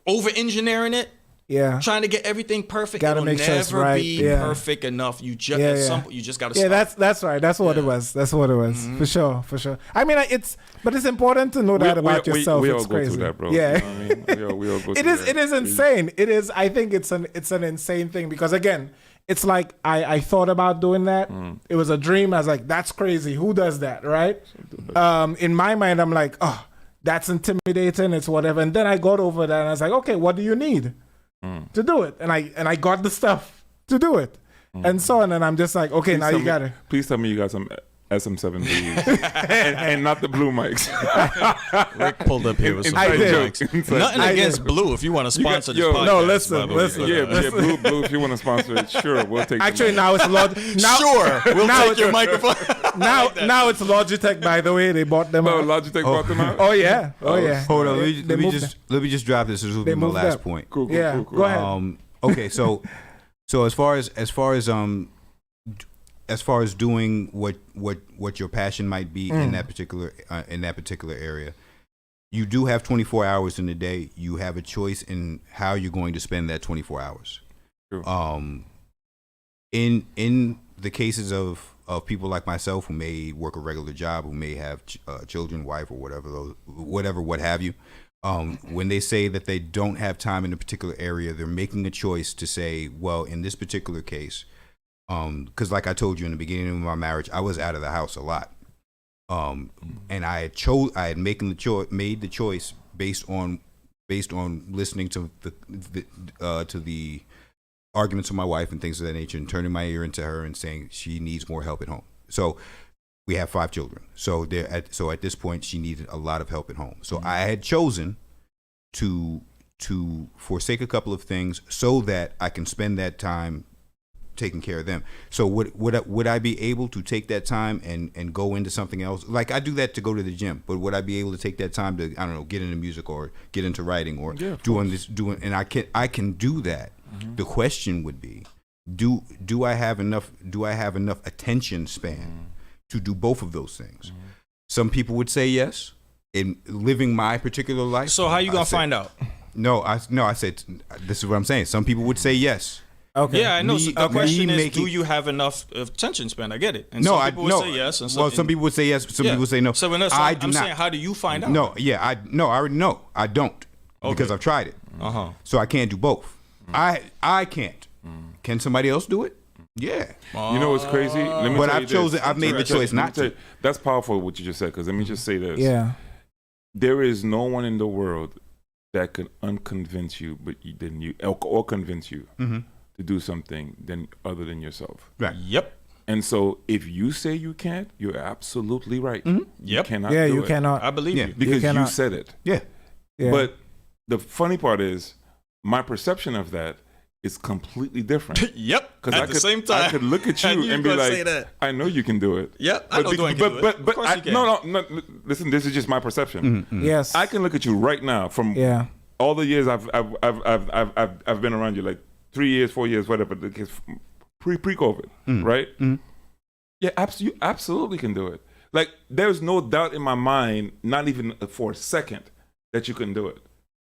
over-engineering it. Yeah. Trying to get everything perfect. Gotta It'll make sure it's never right. be perfect enough. You just you just gotta start. That's right. That's what it was. Mm-hmm. For sure. I mean, it's important to know that about yourself. We it's all crazy. go through that, bro. Yeah. You know what I mean? We all go through it is insane. It is. I think it's an insane thing because again, it's like I thought about doing that. It was a dream. I was like, that's crazy. Who does that, right? In my mind, I'm like, oh, that's intimidating. It's whatever. And then I got over that and I was like, okay, what do you need to do it? And I got the stuff to do it. And so on. And I'm just like, okay, now you got it. Please tell me you got some SM7Bs and not the blue mics. Rick pulled up here with some I did. mics. Nothing against Blue if you want to sponsor this podcast. No, listen. Yeah, blue. If you want to sponsor it, sure, we'll take. Actually, now it's we'll take your microphone. Now it's Logitech. By the way, they bought them. No, out. Logitech bought them out. Oh yeah. Hold on. Let me just drop this. This will be my last point. Cool. Go ahead. Okay, so as far as doing what your passion might be in that particular area, you do have 24 hours in the day. You have a choice in how you're going to spend that 24 hours. True. In the cases of people like myself who may work a regular job, who may have children, wife, or whatever, what have you, when they say that they don't have time in a particular area, they're making a choice to say, well, in this particular case, because like I told you in the beginning of my marriage, I was out of the house a lot, and I had made the choice based on listening to the arguments of my wife and things of that nature, and turning my ear into her and saying she needs more help at home. So we have 5 children. So at this point, she needed a lot of help at home. So I had chosen to forsake a couple of things so that I can spend that time taking care of them. So would I be able to take that time and go into something else? Like I do that to go to the gym, but would I be able to take that time to, I don't know, get into music or get into writing or and I can do that. Mm-hmm. The question would be, do I have enough attention span to do both of those things? Mm-hmm. Some people would say yes. In living my particular life. So how you gonna find out? I said this is what I'm saying. Some people would say yes. Okay. Yeah, I know. So the question is, do you have enough attention span? I get it. And some people would say yes. And some people would say yes. Some people would say no. So I'm saying, how do you find out? I already know. I don't because I've tried it. So I can't do both. I can't. Can somebody else do it? Yeah. You know what's crazy? But I've made the choice not to. That's powerful what you just said, because let me just say this. Yeah. There is no one in the world that can unconvince you, or convince you to do something other than yourself. Right. Yep. And so if you say you can't, you're absolutely right. Yep. You cannot do it. You cannot. I believe you. Because you said it. Yeah. But the funny part is, my perception of that is completely different. Yep. Because at the same time, I could look at you and be like, I know you can do it. Yep. I know Dwayne can do it. But of course you can. No. Listen, this is just my perception. Mm-hmm. Yes. I can look at you right now from all the years I've been around you, like 3 years, 4 years, whatever. Pre-COVID, right? Mm-hmm. Yeah, you absolutely can do it. Like, there's no doubt in my mind, not even for a second, that you can do it.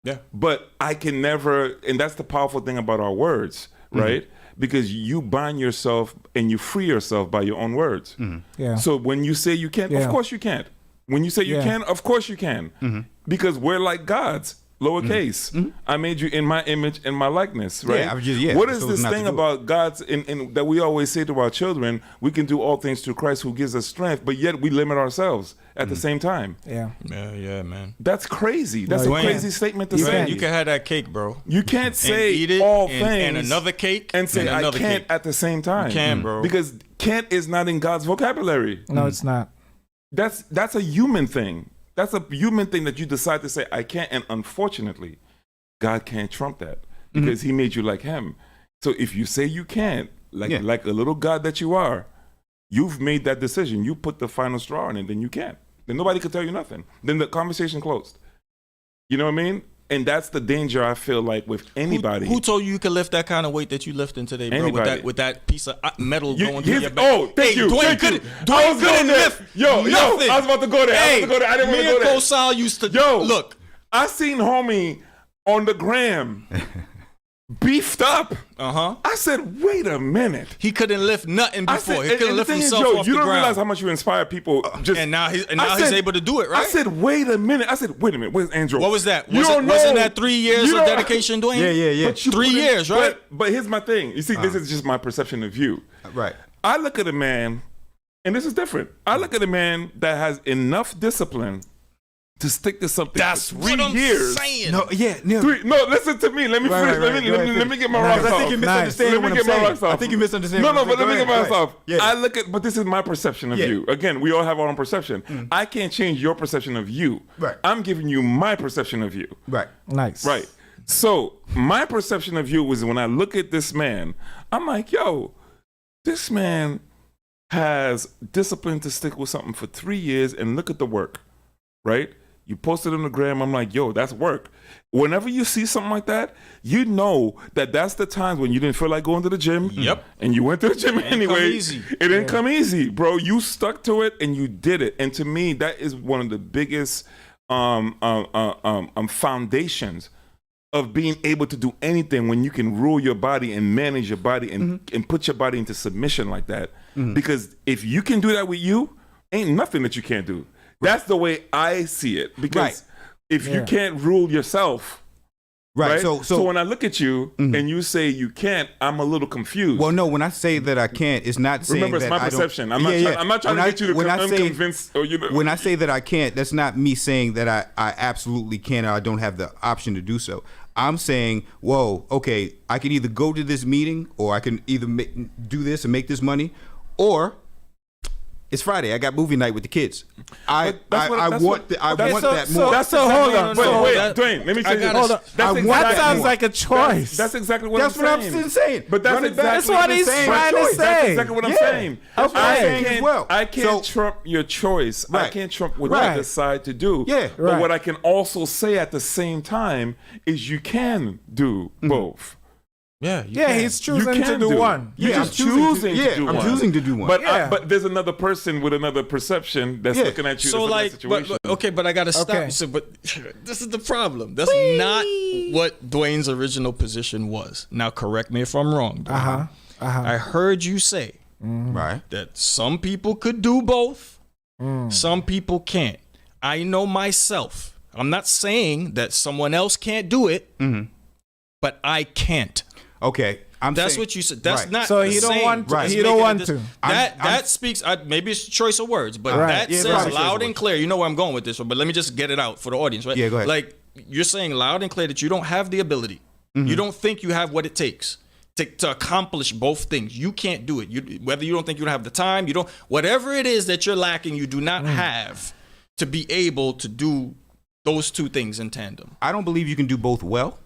Yeah. But I can never, and that's the powerful thing about our words, right? Mm-hmm. Because you bind yourself and you free yourself by your own words. Mm-hmm. Yeah. So when you say you can't, of course you can't. When you say you can, of course you can. Mm-hmm. Because we're like gods, lowercase. Mm-hmm. I made you in my image and my likeness, right? What is this thing about God's in that we always say to our children, we can do all things through Christ who gives us strength, but yet we limit ourselves at the same time. Yeah, man. That's crazy. That's a crazy statement to say. You can have that cake, bro. You can't say eat it all things and another cake and say I can't cake at the same time. You can, bro. Because can't is not in God's vocabulary. No, it's not. That's a human thing. That's a human thing that you decide to say I can't, and unfortunately, God can't trump that because he made you like him. So if you say you can't, like a little God that you are, you've made that decision. You put the final straw in it, then you can't. Then nobody could tell you nothing. Then the conversation closed. You know what I mean? And that's the danger I feel like with anybody. Who told you could lift that kind of weight that you lifting today, bro? Anybody. With that piece of metal going through your back. Oh, thank you. Dwayne couldn't lift. Yo, I was about to go there. Hey, I didn't want to me go and there. Cosal used to look. look. I seen homie on the gram beefed up. Uh-huh. I said, wait a minute. He couldn't lift nothing I before. said, He couldn't lift himself off you the don't ground. realize how much you inspire people. Just And now he's able to do it, right? I said, wait a minute. Where's Andrew? What was that? You don't know. Wasn't that 3 years of dedication, Dwayne? Yeah. But you 3 years, right? But here's my thing. You see, this is just my perception of you. Right. I look at a man, and this is different. I look at a man that has enough discipline to stick to something That's for 3 what I'm years. saying. No, yeah, no. No, listen to me. Let me finish. Let me get my rocks I off. think you misunderstand Let what me I'm get my saying. rocks off. I think you misunderstand. No, what I'm but let saying. me get Go my ahead, rocks off. Yeah. I look at, but this is my perception of you. Again, we all have our own perception. I can't change your perception of you. Right. I'm giving you my perception of you. Right. Nice. Right. So my perception of you was when I look at this man, I'm like, yo, this man has discipline to stick with something for 3 years, and look at the work, right? You posted on the gram. I'm like, yo, that's work. Whenever you see something like that, you know that that's the times when you didn't feel like going to the gym. Yep. And you went to the gym anyway. easy. It didn't come easy, bro. You stuck to it and you did it. And to me, that is one of the biggest foundations of being able to do anything when you can rule your body and manage your body and put your body into submission like that. Because if you can do that with you, ain't nothing that you can't do. That's the way I see it. Because if you can't rule yourself, right? So when I look at you and you say you can't, I'm a little confused. Well, no, when I say that I can't, it's not saying Remember, it's that my I don't- perception. I'm not trying When to get you to unconvinced. Or, you know. When I say that I can't, that's not me saying that I absolutely can't or I don't have the option to do so. I'm saying, whoa, okay, I can either go to this meeting or I can either do this and make this money, or it's Friday. I got movie night with the kids. I want that more. That's so hold on. Wait, Dwayne, let me say this. Hold on. That sounds like a choice. That's exactly what That's I'm what saying. I'm saying. But That's what he's trying to say. That's exactly what I'm saying. That's what I'm saying as well. I can't trump your choice. I can't trump what you decide to do. Yeah. But what I can also say at the same time is you can do both. Yeah, he's choosing to do one. You're just choosing to do one. I'm choosing to do one. But but there's another person with another perception that's looking at you. So like, situation. but I gotta stop. Okay. So, but this is the problem. That's not what Dwayne's original position was. Now, correct me if I'm wrong. Dwayne. I heard you say right that some people could do both, some people can't. I know myself. I'm not saying that someone else can't do it, but I can't. Okay, That's saying, what you said. That's not. So the he don't same. want to. That's He don't making want it to. That speaks. Maybe it's a choice of words, but that Yeah, says probably choice loud of and words. clear. You know where I'm going with this one, but let me just get it out for the audience, right? Yeah, go ahead. Like you're saying loud and clear that you don't have the ability. You don't think you have what it takes to accomplish both things. You can't do it. Whether you don't think you don't have the time, you don't. Whatever it is that you're lacking, you do not have to be able to do those two things in tandem. I don't believe you can do both well.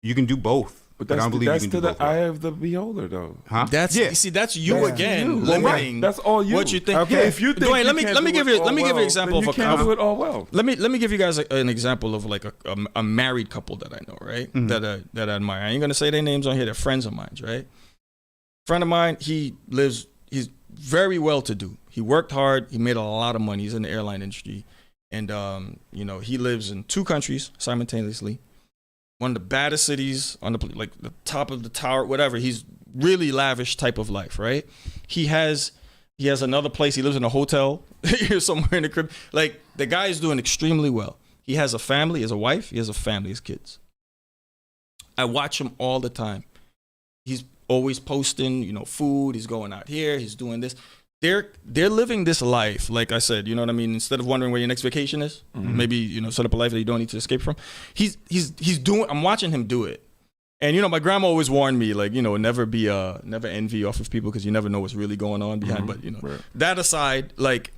You can do both. But I don't believe that's you can to do the both well. eye of the beholder, though. Huh? That's yeah. you see, that's you again you. limiting. That's all you. What you think? Okay. If you think Dwayne, you let me can't give do you it all an well, example then of you a can't do couple. it all well. Let me give you guys an example of like a married couple that I know, right? That I admire. I ain't gonna say their names on here. They're friends of mine, right? Friend of mine. He's very well to do. He worked hard. He made a lot of money. He's in the airline industry, and he lives in 2 countries simultaneously. One of the baddest cities on the top of the tower, whatever. He's really lavish type of life, right? He has another place. He lives in a hotel here somewhere in the crib. Like the guy is doing extremely well. He has a family, he has a wife, he has a family, his kids. I watch him all the time. He's always posting, food. He's going out here. He's doing this. They're living this life, like I said, you know what I mean? Instead of wondering where your next vacation is, maybe, set up a life that you don't need to escape from. He's doing, I'm watching him do it. And, my grandma always warned me, like, never envy off of people because you never know what's really going on behind. But, right. That aside, like,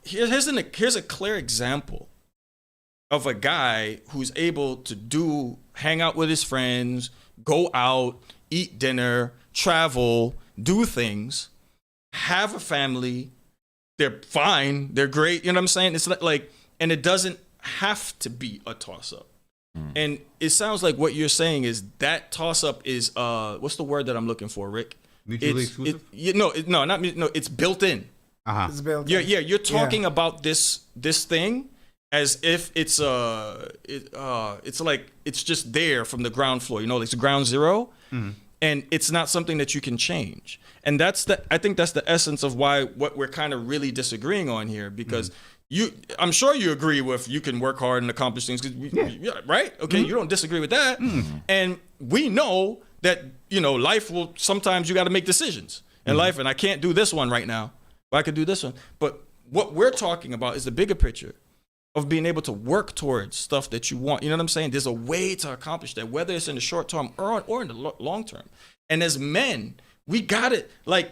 here's a clear example of a guy who's able to hang out with his friends, go out, eat dinner, travel, do things, have a family. They're fine. They're great. You know what I'm saying? It's like, and it doesn't have to be a toss up. And it sounds like what you're saying is that toss up is what's the word that I'm looking for, Rick? Mutually exclusive? It's built in. Uh-huh. It's built. You're talking about this thing, as if it's like it's just there from the ground floor, like it's ground zero, and it's not something that you can change. And I think that's the essence of what we're kind of really disagreeing on here, because I'm sure you agree with you can work hard and accomplish things, right? Okay, you don't disagree with that. And we know that, life will, sometimes you got to make decisions in life, and I can't do this one right now, but I could do this one. But what we're talking about is the bigger picture of being able to work towards stuff that you want. You know what I'm saying? There's a way to accomplish that, whether it's in the short term or in the long term. And as men, we got it. Like,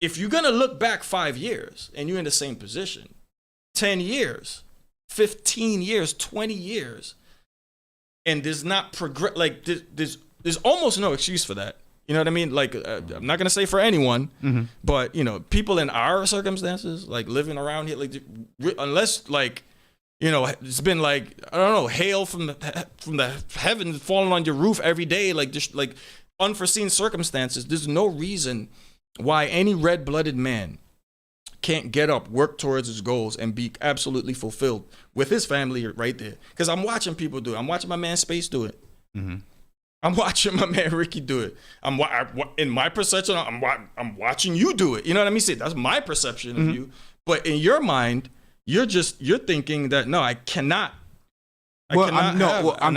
if you're going to look back 5 years and you're in the same position, 10 years, 15 years, 20 years, and there's not progress, like there's almost no excuse for that. You know what I mean? Like, I'm not going to say for anyone, but, people in our circumstances, like living around here, like, unless, like, it's been like, I don't know, hail from the heavens falling on your roof every day, like just like unforeseen circumstances. There's no reason why any red-blooded man can't get up, work towards his goals, and be absolutely fulfilled with his family right there. Because I'm watching people do it. I'm watching my man Space do it. I'm watching my man Ricky do it. In my perception, I'm watching you do it. You know what I mean? See, that's my perception of you. But in your mind, you're thinking that no, I cannot. I'm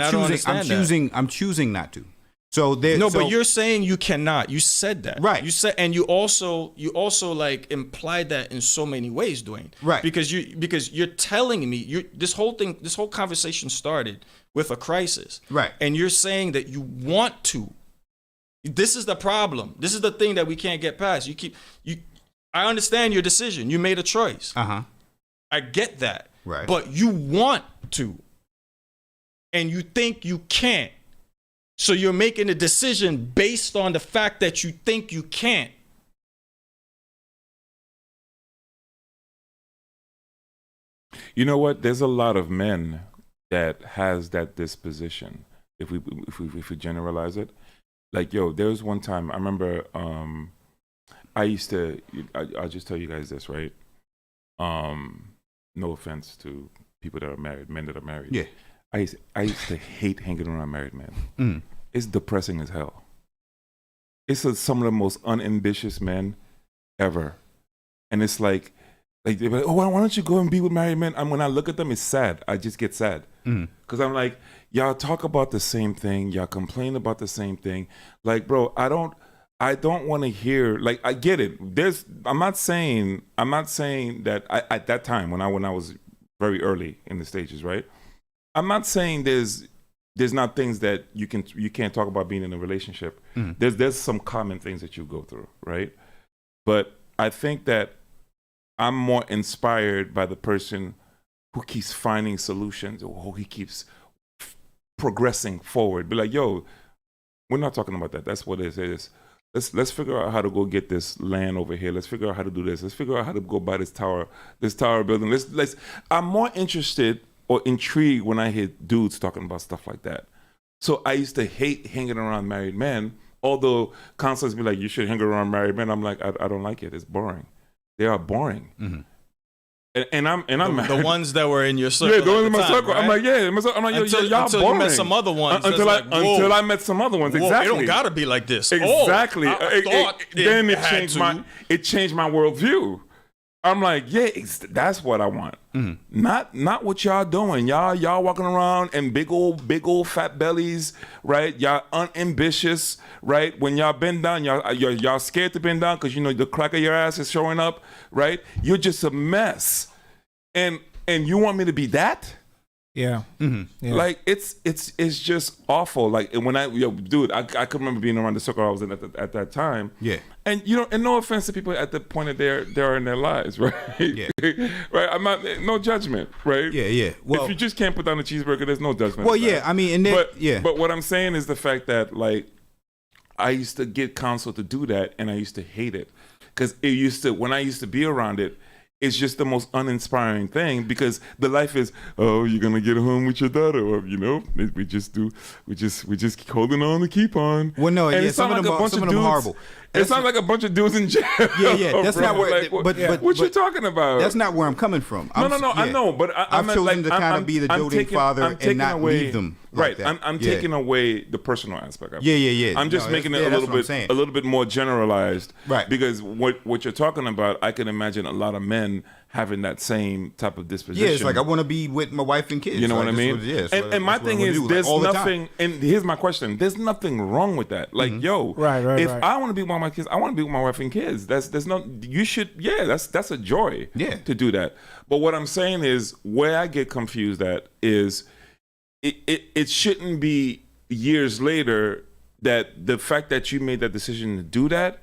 choosing not to. So but you're saying you cannot. You said that, right? You said, and you also like implied that in so many ways, Dwayne, right? Because you're telling me this whole conversation started with a crisis, right? And you're saying that you want to. This is the problem. This is the thing that we can't get past. I understand your decision. You made a choice. I get that. Right. But you want to. And you think you can't. So you're making a decision based on the fact that you think you can't. You know what? There's a lot of men that has that disposition. If we generalize it, like, there was one time I remember. I'll just tell you guys this, right? No offense to people that are married, men that are married. Yeah. I used to hate hanging around married men. It's depressing as hell. It's some of the most unambitious men ever. And it's like they're like, oh, why don't you go and be with married men? And when I look at them, it's sad. I just get sad. Because I'm like, y'all talk about the same thing. Y'all complain about the same thing. Like, bro, I don't want to hear, like, I get it. I'm not saying that at that time when I was very early in the stages, right? I'm not saying there's not things that you can't talk about being in a relationship. There's some common things that you go through, right? But I think that I'm more inspired by the person who keeps finding solutions, or who he keeps progressing forward. Be like, yo, we're not talking about that. That's what it is. Let's figure out how to go get this land over here. Let's figure out how to do this. Let's figure out how to go buy this tower building. Let's. I'm more interested or intrigued when I hear dudes talking about stuff like that. So I used to hate hanging around married men. Although counselors be like, you should hang around married men. I'm like, I don't like it. It's boring. They are boring. And I'm the ones that were in your circle. Yeah, the ones in my time, circle. Right? I'm like, yeah, y'all until boring. You met some other ones. Until I met some other ones. Whoa, exactly. It don't gotta be like this. Exactly. Then it changed my worldview. I'm like, yeah, that's what I want. Not what y'all doing. Y'all walking around in big old fat bellies, right? Y'all unambitious, right? When y'all bend down, y'all scared to bend down because the crack of your ass is showing up, right? You're just a mess, and you want me to be that? Yeah. Mm-hmm. Yeah. Like it's just awful. Like when I could remember being around the circle I was in at that time. Yeah. And and no offense to people at the point that they are in their lives, right? Yeah. Right. I'm not, no judgment, right? Yeah, yeah. Well, if you just can't put down a cheeseburger, there's no judgment. Well, yeah. I mean, but what I'm saying is the fact that, like, I used to get counsel to do that, and I used to hate it because when I used to be around it, it's just the most uninspiring thing because the life is, oh, you're gonna get home with your daughter, or we just holding on to keep on. Well, no, and yeah, some of them are horrible. It sounds like a bunch of dudes in jail. Yeah, that's not where. What you talking about? That's not where I'm coming from. No, I know, but I've chosen to kind of be the doting father and not leave them. Right, I'm taking away the personal aspect of it. Yeah. I'm just making it a little bit more generalized. Right. Because what you're talking about, I can imagine a lot of men having that same type of disposition. Yeah, it's like I want to be with my wife and kids. You know what I mean? What it is. And my thing is, there's nothing. And here's my question: there's nothing wrong with that. Like, yo, if I want to be with my kids, I want to be with my wife and kids. There's no. You should. Yeah, that's a joy. Yeah. To do that. But what I'm saying is, where I get confused at is, it shouldn't be years later that the fact that you made that decision to do that,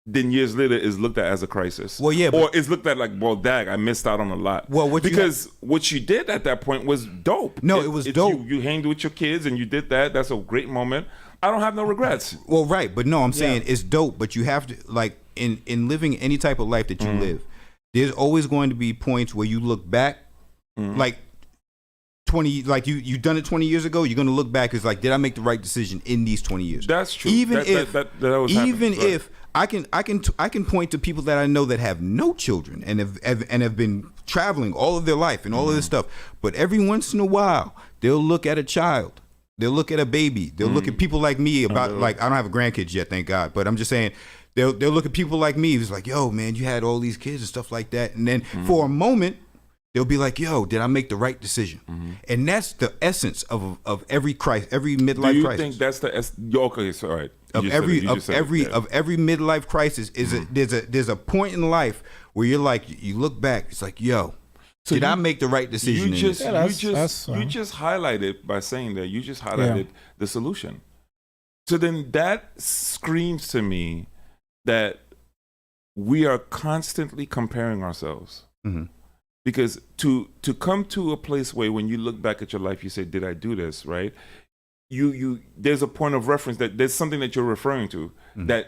then years later is looked at as a crisis. Well, yeah, or it's looked at like, well, dag, I missed out on a lot. Well, what you did at that point was dope. No, it was dope. You hanged with your kids and you did that. That's a great moment. I don't have no regrets. Well, right, but no, I'm saying it's dope. But you have to, like, in living any type of life that you live, there's always going to be points where you look back, like 20, like you done it 20 years ago. You're going to look back as like, did I make the right decision in these 20 years? That's true. Even that if I can point to people that I know that have no children and have been traveling all of their life and all of this stuff, but every once in a while they'll look at a child, they'll look at a baby, they'll look at people like me about like, I don't have grandkids yet, thank God, but I'm just saying they'll look at people like me who's like, yo man, you had all these kids and stuff like that, and then for a moment they'll be like, yo, did I make the right decision? And that's the essence of every crisis, every midlife crisis. Do you think that's the okay? So all right. Of every midlife crisis is there's a point in life where you're like, you look back, it's like, yo, so did I make the right decision? You just highlighted by saying that, you just highlighted the solution. So then that screams to me that we are constantly comparing ourselves. Because to come to a place where when you look back at your life, you say, did I do this, right? You there's a point of reference, that there's something that you're referring to that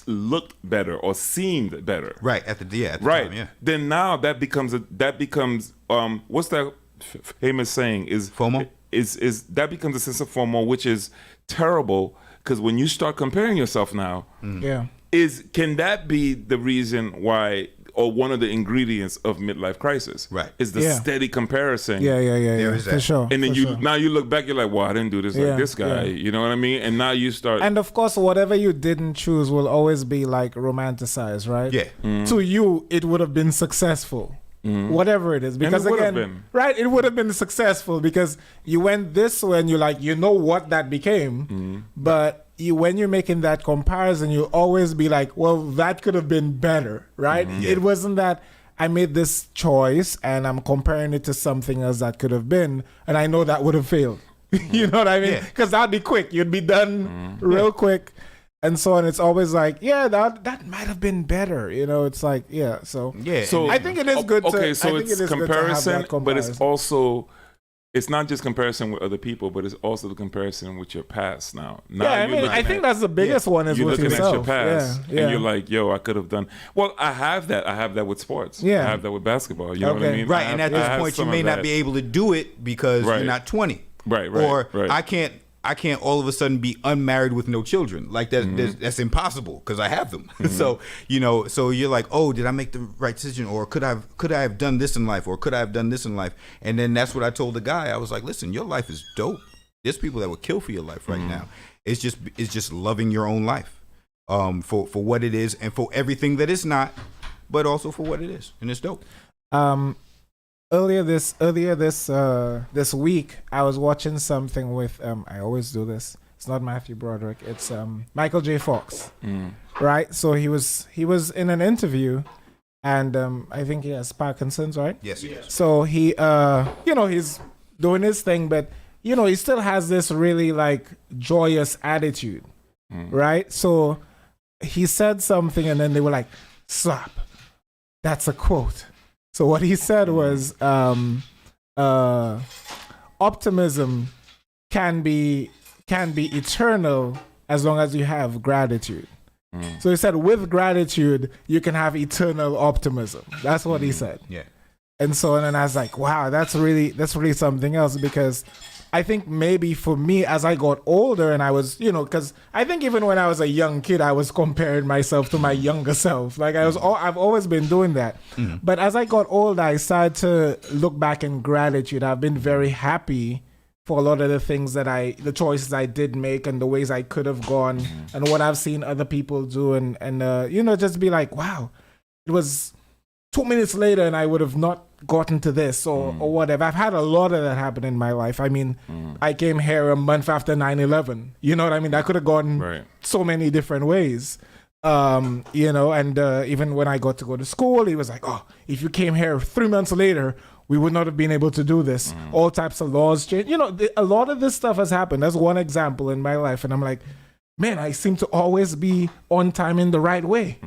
looked better or seemed better. Right, at the time, yeah. Then now that becomes what's that famous saying is FOMO? Is that becomes a sense of FOMO, which is terrible, because when you start comparing yourself now, can that be the reason why, or one of the ingredients of midlife crisis? Right. Is the steady comparison. Yeah. For sure. And then now you look back, you're like, well, I didn't do this like this guy. You know what I mean? And now you start. And of course, whatever you didn't choose will always be like romanticized, right? Yeah. To you, it would have been successful. Whatever it is, because again, right, it would have been successful because you went this way and you're like, you know what that became, but when you're making that comparison, you always be like, well, that could have been better, right? It wasn't that I made this choice and I'm comparing it to something else that could have been, and I know that would have failed. You know what I mean? Because that'd be quick. You'd be done real quick. And so on. It's always like, that might have been better. You know, it's like, So I think it is good. It's comparison, but it's also, it's not just comparison with other people, but it's also the comparison with your past now. I think that's the biggest one is you're with looking yourself. at your past, and you're like, yo, I could have done. Well, I have that. I have that with sports. I have that with basketball. You know what I mean? Right, and at this point, you may not be able to do it because you're not 20. Right. Or I can't all of a sudden be unmarried with no children. Like that's impossible because I have them. So so you're like, oh, did I make the right decision, or could I have done this in life, or could I have done this in life? And then that's what I told the guy. I was like, listen, your life is dope. There's people that would kill for your life right now. It's just loving your own life, for what it is and for everything that it's not, but also for what it is, and it's dope. Earlier this week, I was watching something with I always do this. It's not Matthew Broderick. It's Michael J. Fox. Right. So he was in an interview, and I think he has Parkinson's, right? Yes. So he he's doing his thing, but he still has this really like joyous attitude, right? So he said something, and then they were like, "Stop! That's a quote." So what he said was, optimism can be eternal as long as you have gratitude, So he said, with gratitude, you can have eternal optimism. That's what he said. Yeah. And then I was like, wow, that's really something else, because I think maybe for me, as I got older and I was, because I think even when I was a young kid, I was comparing myself to my younger self. Like I've always been doing that. But as I got older, I started to look back in gratitude. I've been very happy for a lot of the things the choices I did make and the ways I could have gone and what I've seen other people do. And just be like, wow, it was 2 minutes later and I would have not gotten to this or whatever. I've had a lot of that happen in my life. I mean, I came here a month after 9/11. You know what I mean? I could have gone so many different ways. And even when I got to go to school, he was like, oh, if you came here 3 months later, we would not have been able to do this. All types of laws change. A lot of this stuff has happened. That's one example in my life. And I'm like, man, I seem to always be on time in the right way,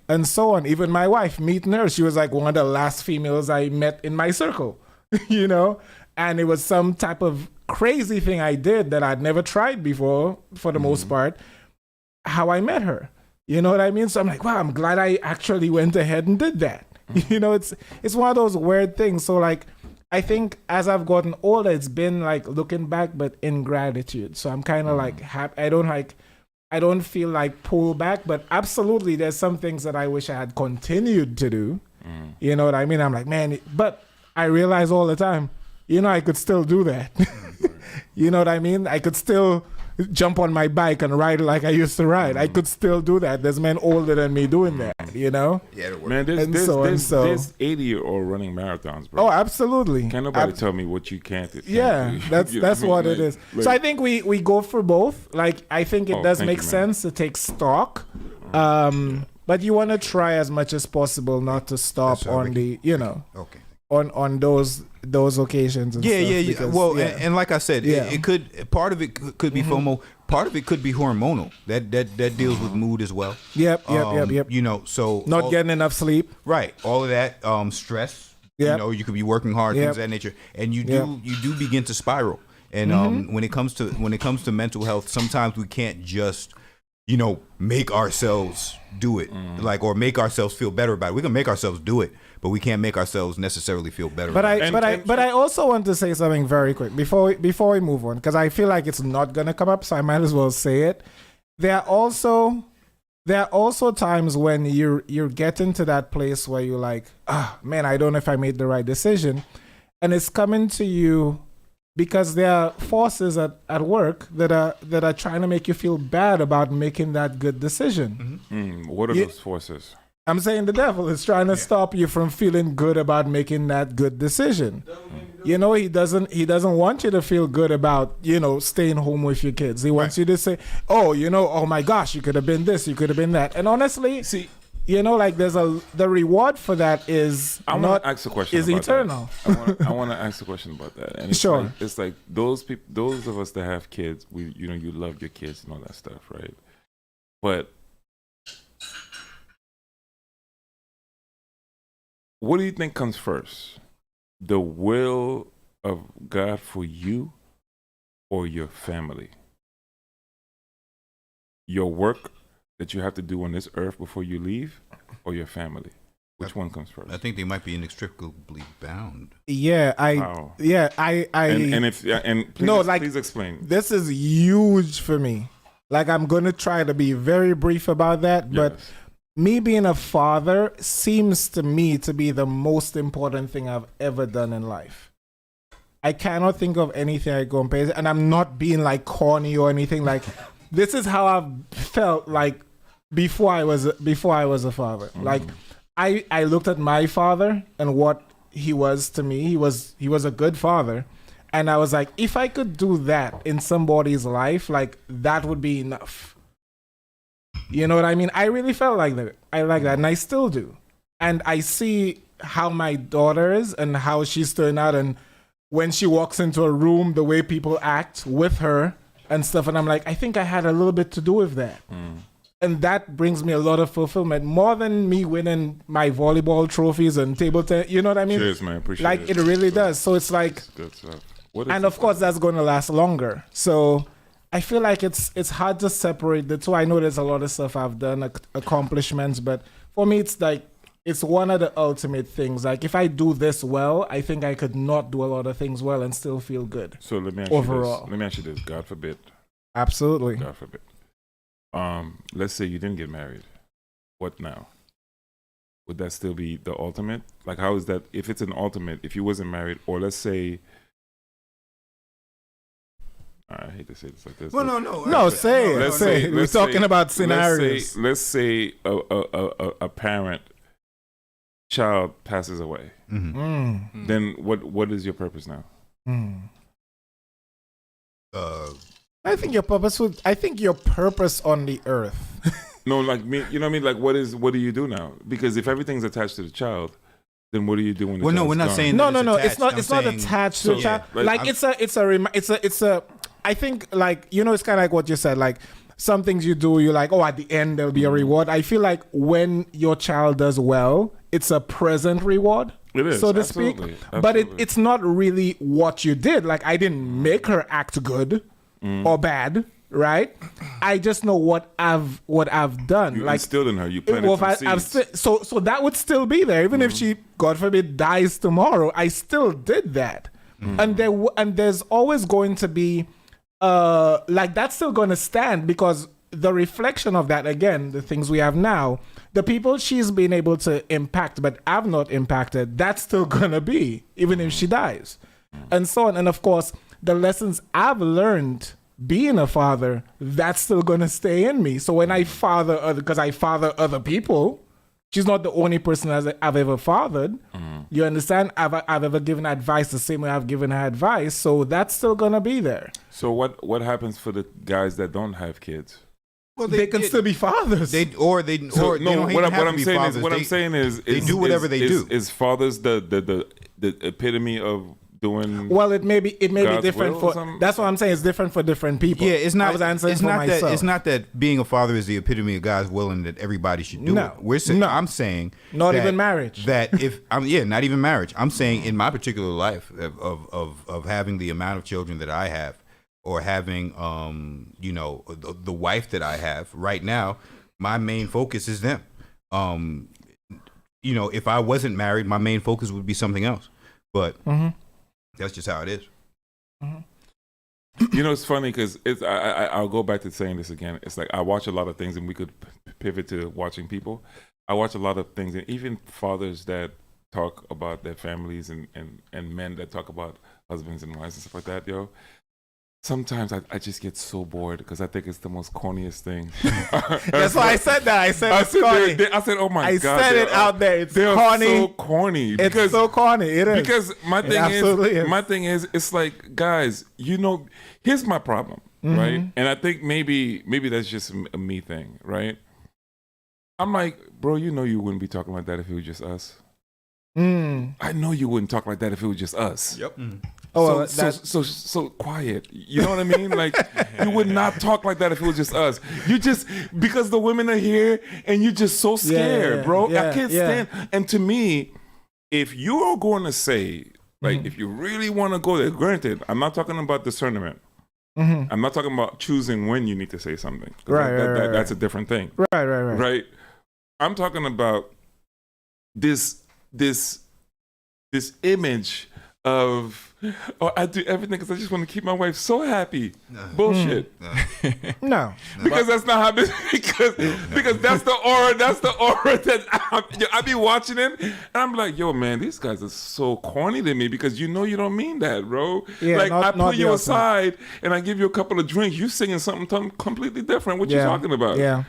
and so on. Even my wife, meeting her, she was like one of the last females I met in my circle, and it was some type of crazy thing I did that I'd never tried before, for the most part, how I met her. You know what I mean? So I'm like, wow, I'm glad I actually went ahead and did that. It's one of those weird things. So like, I think as I've gotten older, it's been like looking back, but in gratitude. So I'm kind of like happy. I don't feel like pull back, but absolutely, there's some things that I wish I had continued to do. You know what I mean? I'm like, man, but I realize all the time, I could still do that. You know what I mean? I could still jump on my bike and ride like I used to ride. I could still do that. There's men older than me doing that, Yeah, man, there's 80-year-old running marathons, bro. Oh, absolutely. Can't nobody tell me what you can't do. That's what it is. Like, so I think we go for both. Like, I think it does make sense to take stock. But you want to try as much as possible not to stop on the, on those occasions and stuff. Because, well, and like I said, it could, part of it could be FOMO, part of it could be hormonal. That deals with mood as well. Yep. So not getting enough sleep. Right. All of that, stress. Yep. You could be working hard, things of that nature, and you do begin to spiral. And when it comes to mental health, sometimes we can't just make ourselves do it, or make ourselves feel better about it. We can make ourselves do it, but we can't make ourselves necessarily feel better. But I also want to say something very quick before we move on, because I feel like it's not gonna come up, so I might as well say it. There are also times when you're getting to that place where you're like, man, I don't know if I made the right decision, and it's coming to you because there are forces at work that are trying to make you feel bad about making that good decision. What are those forces? I'm saying the devil is trying to stop you from feeling good about making that good decision. He doesn't want you to feel good about, staying home with your kids. He wants you to say, oh my gosh, you could have been this, you could have been that. And honestly, there's the reward for that is eternal. I want to ask a question about that. And it's sure. It's like those people, those of us that have kids, you love your kids and all that stuff, right? But what do you think comes first? The will of God for you or your family? Your work that you have to do on this earth before you leave, or your family? Which one comes first? I think they might be inextricably bound. Yeah, please explain. This is huge for me. Like, I'm gonna try to be very brief about that, but me being a father seems to me to be the most important thing I've ever done in life. I cannot think of anything I go and pay, and I'm not being like corny or anything. Like, this is how I've felt like before I was a father. Like, I looked at my father and what he was to me. He was a good father, and I was like, if I could do that in somebody's life, like, that would be enough. You know what I mean? I really felt like that. I like that, and I still do. And I see how my daughter is and how she's turned out, and when she walks into a room, the way people act with her and stuff. And I'm like, I think I had a little bit to do with that. And that brings me a lot of fulfillment, more than me winning my volleyball trophies and table tennis. You know what I mean? Cheers, man. Appreciate like, it really does. So it's like, good stuff. And of course, that's going to last longer. So I feel like it's hard to separate the two. I know there's a lot of stuff I've done, accomplishments, but for me, it's like it's one of the ultimate things. Like if I do this well, I think I could not do a lot of things well and still feel good. So let me ask overall. You this. Let me ask you this. God forbid. Absolutely. God forbid. Let's say you didn't get married. What now? Would that still be the ultimate? Like, how is that? If it's an ultimate, if you wasn't married, or let's say, I hate to say this like this. Well, say it. We're talking about scenarios. Let's say a parent, child passes away. Mm-hmm. Then what is your purpose now? I think your purpose on the earth. No, like me, you know what I mean? Like, what do you do now? Because if everything's attached to the child, then what do you do when the Well, no, we're not gone? saying No, that it's not attached to the child. Like it's a. I think like it's kind of like what you said. Like some things you do, you're like, oh, at the end there'll be a reward. I feel like when your child does well, it's a present reward. It is, so to absolutely, speak. absolutely. But it's not really what you did. Like I didn't make her act good or bad. Right, I just know what I've done. You like instilled in her, you planted some seeds. So that would still be there, even if she, God forbid, dies tomorrow. I still did that, and there's always going to be, like that's still going to stand because the reflection of that again, the things we have now, the people she's been able to impact, but I've not impacted. That's still gonna be even if she dies, and so on. And of course, the lessons I've learned being a father, that's still going to stay in me. So when I father other people, she's not the only person I've ever fathered. You understand? I've ever given advice the same way I've given her advice. So that's still going to be there. So what happens for the guys that don't have kids? Well, they can still be fathers. They don't have to be fathers. I'm saying is they do whatever they do. Is fathers the epitome of doing? Well, it may be different for. Something? That's what I'm saying. It's different for different people. Yeah, it's not. I was answering it's for not myself. that. It's not that being a father is the epitome of God's will and that everybody should do it. We're saying. No. I'm saying not that, even marriage. That if not even marriage. I'm saying in my particular life of having the amount of children that I have, or having the wife that I have right now, my main focus is them. If I wasn't married, my main focus would be something else. But that's just how it is. It's funny because I'll go back to saying this again. It's like I watch a lot of things, and we could pivot to watching people. I watch a lot of things, and even fathers that talk about their families and men that talk about husbands and wives and stuff like that, yo. Sometimes I just get so bored because I think it's the most corniest thing. That's why I said that. I said oh my God. I said it out there. It's they're corny. So corny. It's so corny. It is. Because my thing is, it's like, guys, here's my problem, right? And I think maybe that's just a me thing, right? I'm like, bro, you wouldn't be talking like that if it was just us. I know you wouldn't talk like that if it was just us. Yep. Oh, so quiet. You know what I mean? Like you would not talk like that if it was just us. You just because the women are here and you're just so scared, bro. I can't stand. And to me, if you are going to say, like, if you really want to go there, granted, I'm not talking about discernment. I'm not talking about choosing when you need to say something. Right, that's a different thing. Right. I'm talking about this image of, I do everything because I just want to keep my wife so happy. Bullshit. No, because that's not how this. Because that's the aura. That's the aura that I be watching it, and I'm like, yo, man, these guys are so corny to me because you don't mean that, bro. Yeah, like I pull you aside ultimate. and I give you a couple of drinks. You singing something completely different. What you talking about? Yeah.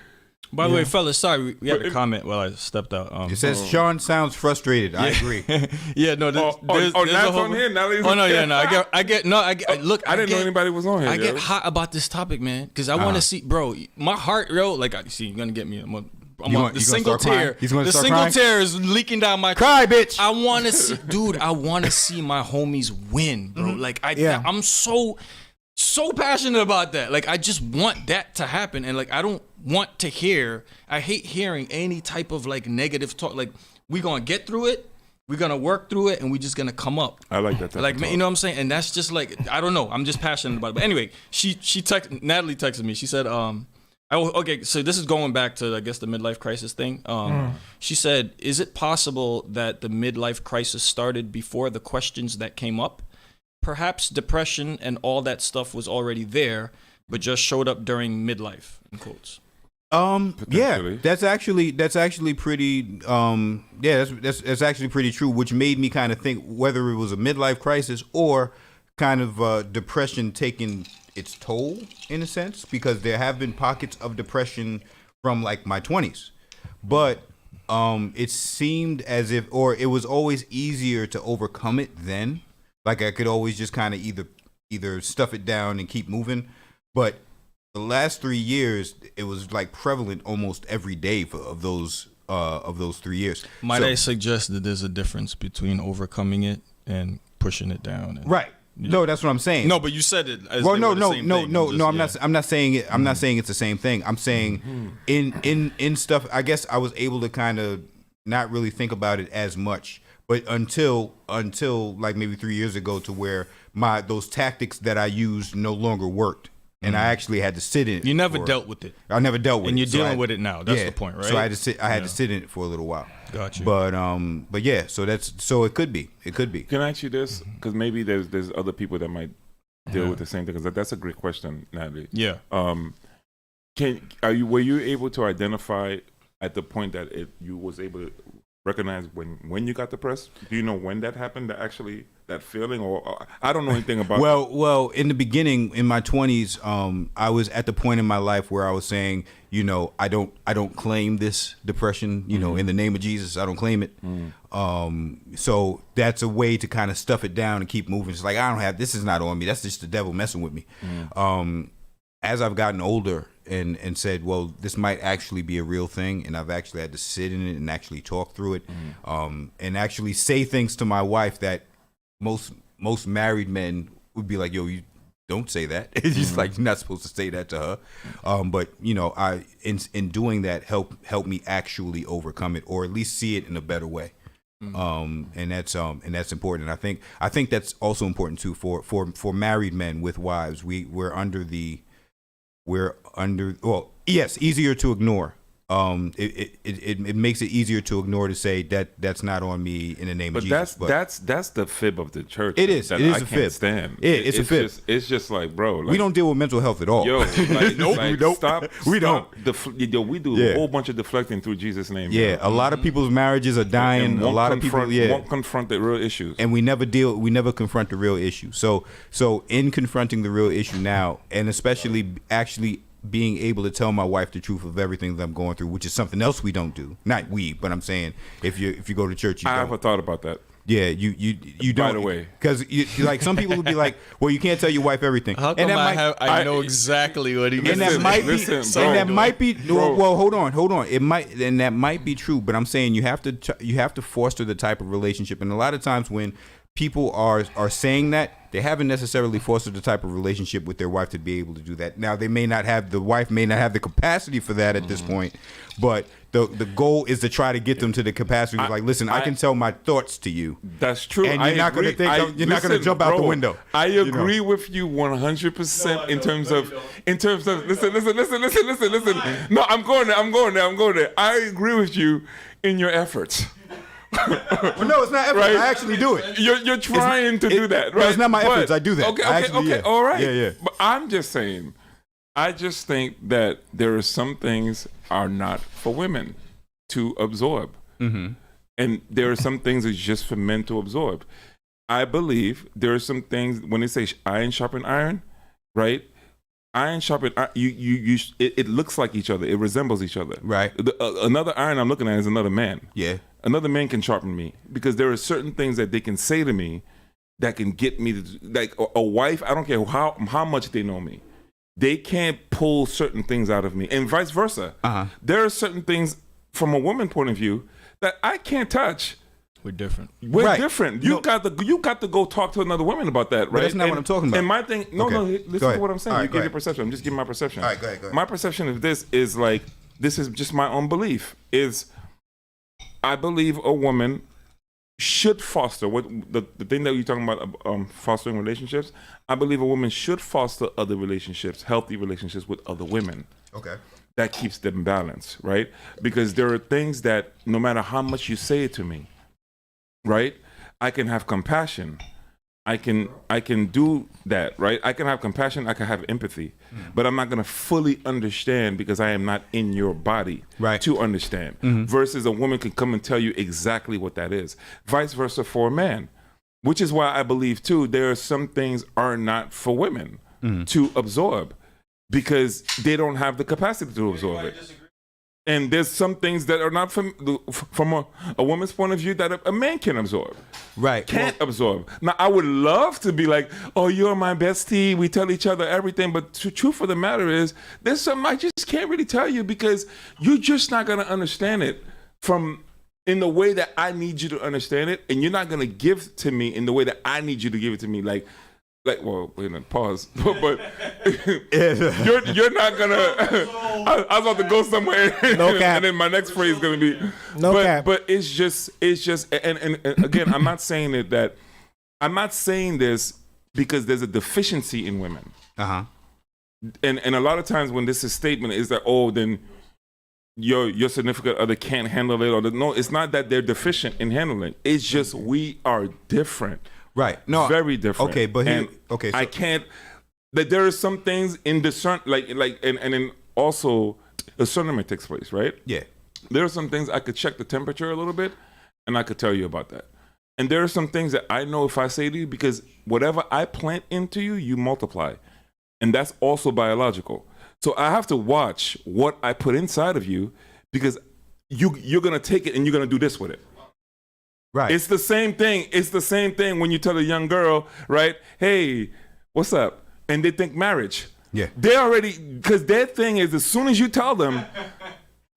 By the way, fellas, sorry, we had a comment while I stepped out. It says Sean sounds frustrated. I agree. Yeah, no, there's Nat's on here. I get. Look, I didn't know anybody was on here. I get hot about this topic, man, because I want to see, bro. My heart, yo, like, you're gonna get me. The single tear is leaking down my. Cry, bitch. I want to see, dude. I want to see my homies win, bro. Like, I'm so passionate about that. Like, I just want that to happen, and like, I don't want to hear. I hate hearing any type of like negative talk. Like, we gonna get through it. we're gonna work through it, and we're just gonna come up. I like that. Like, you know what I'm saying? And that's just like, I don't know. I'm just passionate about it. But anyway, Natalie texted me. She said, okay, so this is going back to, I guess, the midlife crisis thing. She said, is it possible that the midlife crisis started before the questions that came up? Perhaps depression and all that stuff was already there, but just showed up during midlife, in quotes. Yeah, that's actually pretty. That's actually pretty true. Which made me kind of think whether it was a midlife crisis or kind of depression taking its toll in a sense, because there have been pockets of depression from like my 20s, but it seemed as if, or it was always easier to overcome it then. Like I could always just kind of either stuff it down and keep moving, but the last 3 years, it was like prevalent almost every day of those 3 years. Might I suggest that there's a difference between overcoming it and pushing it down? Right. No, that's what I'm saying. No, but you said it. Well, no. I'm not saying it. I'm not saying it's the same thing. I'm saying in stuff. I guess I was able to kind of not really think about it as much, but until like maybe 3 years ago, to where those tactics that I used no longer worked. And I actually had to sit in it. You never dealt with it. I never dealt with it. And you're dealing with it now. That's the point, right? So I had to sit in it for a little while. Gotcha. But yeah, so it could be. It could be. Can I ask you this? Because maybe there's other people that might deal with the same thing. Because that's a great question, Natalie. Yeah. Were you able to identify at the point that you was able to recognize when you got depressed? Do you know when that happened? That feeling, or I don't know anything about. Well, in the beginning, in my 20s, I was at the point in my life where I was saying, I don't claim this depression. In the name of Jesus, I don't claim it. So that's a way to kind of stuff it down and keep moving. It's like, this is not on me. That's just the devil messing with me. As I've gotten older and said, well, this might actually be a real thing, and I've actually had to sit in it and actually talk through it, and actually say things to my wife that most married men would be like, yo, you don't say that. It's just like, you're not supposed to say that to her. But I in doing that help me actually overcome it, or at least see it in a better way. And that's important. And I think that's also important too for married men with wives. We're under yes, easier to ignore. It makes it easier to ignore to say that's not on me in the name of Jesus. But that's the fib of the church. It is. It is a fib. Stand. It's a fib. It's just like, bro. Like, we don't deal with mental health at all. Yo, we don't. Stop. We don't. We do a whole bunch of deflecting through Jesus' name. Yeah, a lot of people's marriages are dying. A lot of people won't confront the real issues. And we never confront the real issue. So in confronting the real issue now, and especially actually being able to tell my wife the truth of everything that I'm going through, which is something else we don't do. Not we, but I'm saying if you go to church, I haven't thought about that. Yeah, you don't. By the way, because like some people would be like, well, you can't tell your wife everything. How come I know exactly what he means? And that might be. Well, hold on. It might, and that might be true. But I'm saying you have to foster the type of relationship, and a lot of times when people are saying that, they haven't necessarily fostered the type of relationship with their wife to be able to do that. Now, the wife may not have the capacity for that at this point, but the goal is to try to get them to the capacity. Like, listen, I can tell my thoughts to you. That's true. And you're not going to jump out the window. I agree with you 100% in terms of listen. No, I'm going there. I agree with you in your efforts. Well, no, it's not effort. Right? I actually do it. You're trying to do that, right? No, it's not my efforts. I do that. Okay, all right. Yeah. But I'm just saying, I just think that there are some things are not for women to absorb. And there are some things that's just for men to absorb. I believe there are some things, when they say iron sharpen iron, right? Iron sharpen iron, it looks like each other. It resembles each other. Right. Another iron I'm looking at is another man. Yeah. Another man can sharpen me, because there are certain things that they can say to me that can get me to, like a wife. I don't care how much they know me, they can't pull certain things out of me, and vice versa. There are certain things from a woman point of view that I can't touch. We're different. We're different. You got to go talk to another woman about that, right? But that's not what I'm talking about. And my thing, listen to what I'm saying. Right, you give your perception. I'm just giving my perception. All right, go ahead. My perception of this is like, this is just my own belief. Is I believe a woman should foster what the thing that you're talking about, fostering relationships. I believe a woman should foster other relationships, healthy relationships with other women. Okay. That keeps them balanced, right? Because there are things that no matter how much you say it to me, right? I can have compassion. I can do that, right? I can have compassion, I can have empathy, but I'm not gonna fully understand because I am not in your body to understand. Versus a woman can come and tell you exactly what that is. Vice versa for a man, which is why I believe too, there are some things are not for women to absorb because they don't have the capacity to absorb it. And there's some things that are not from a woman's point of view that a man can absorb. Right. Can't absorb. Now, I would love to be like, oh, you're my bestie. We tell each other everything. But the truth of the matter is, there's something I just can't really tell you because you're just not going to understand it in the way that I need you to understand it. And you're not going to give to me in the way that I need you to give it to me. Like, well, wait a minute, pause. But you're not gonna. I was about to go somewhere, no cap. And then my next phrase is gonna be no cap. But it's just, and again, I'm not saying I'm not saying this because there's a deficiency in women. And a lot of times when this is statement is that then your significant other can't handle it, no, it's not that they're deficient in handling. It's just we are different. Right. No. Very different. Okay, but so I can't. That there are some things in discern, and then also discernment takes place, right? Yeah. There are some things I could check the temperature a little bit, and I could tell you about that. And there are some things that I know if I say to you, because whatever I plant into you, you multiply, and that's also biological. So I have to watch what I put inside of you, because you're gonna take it and you're gonna do this with it. Right. It's the same thing. It's the same thing when you tell a young girl, right? Hey, what's up? And they think marriage. Yeah. They already, because their thing is as soon as you tell them,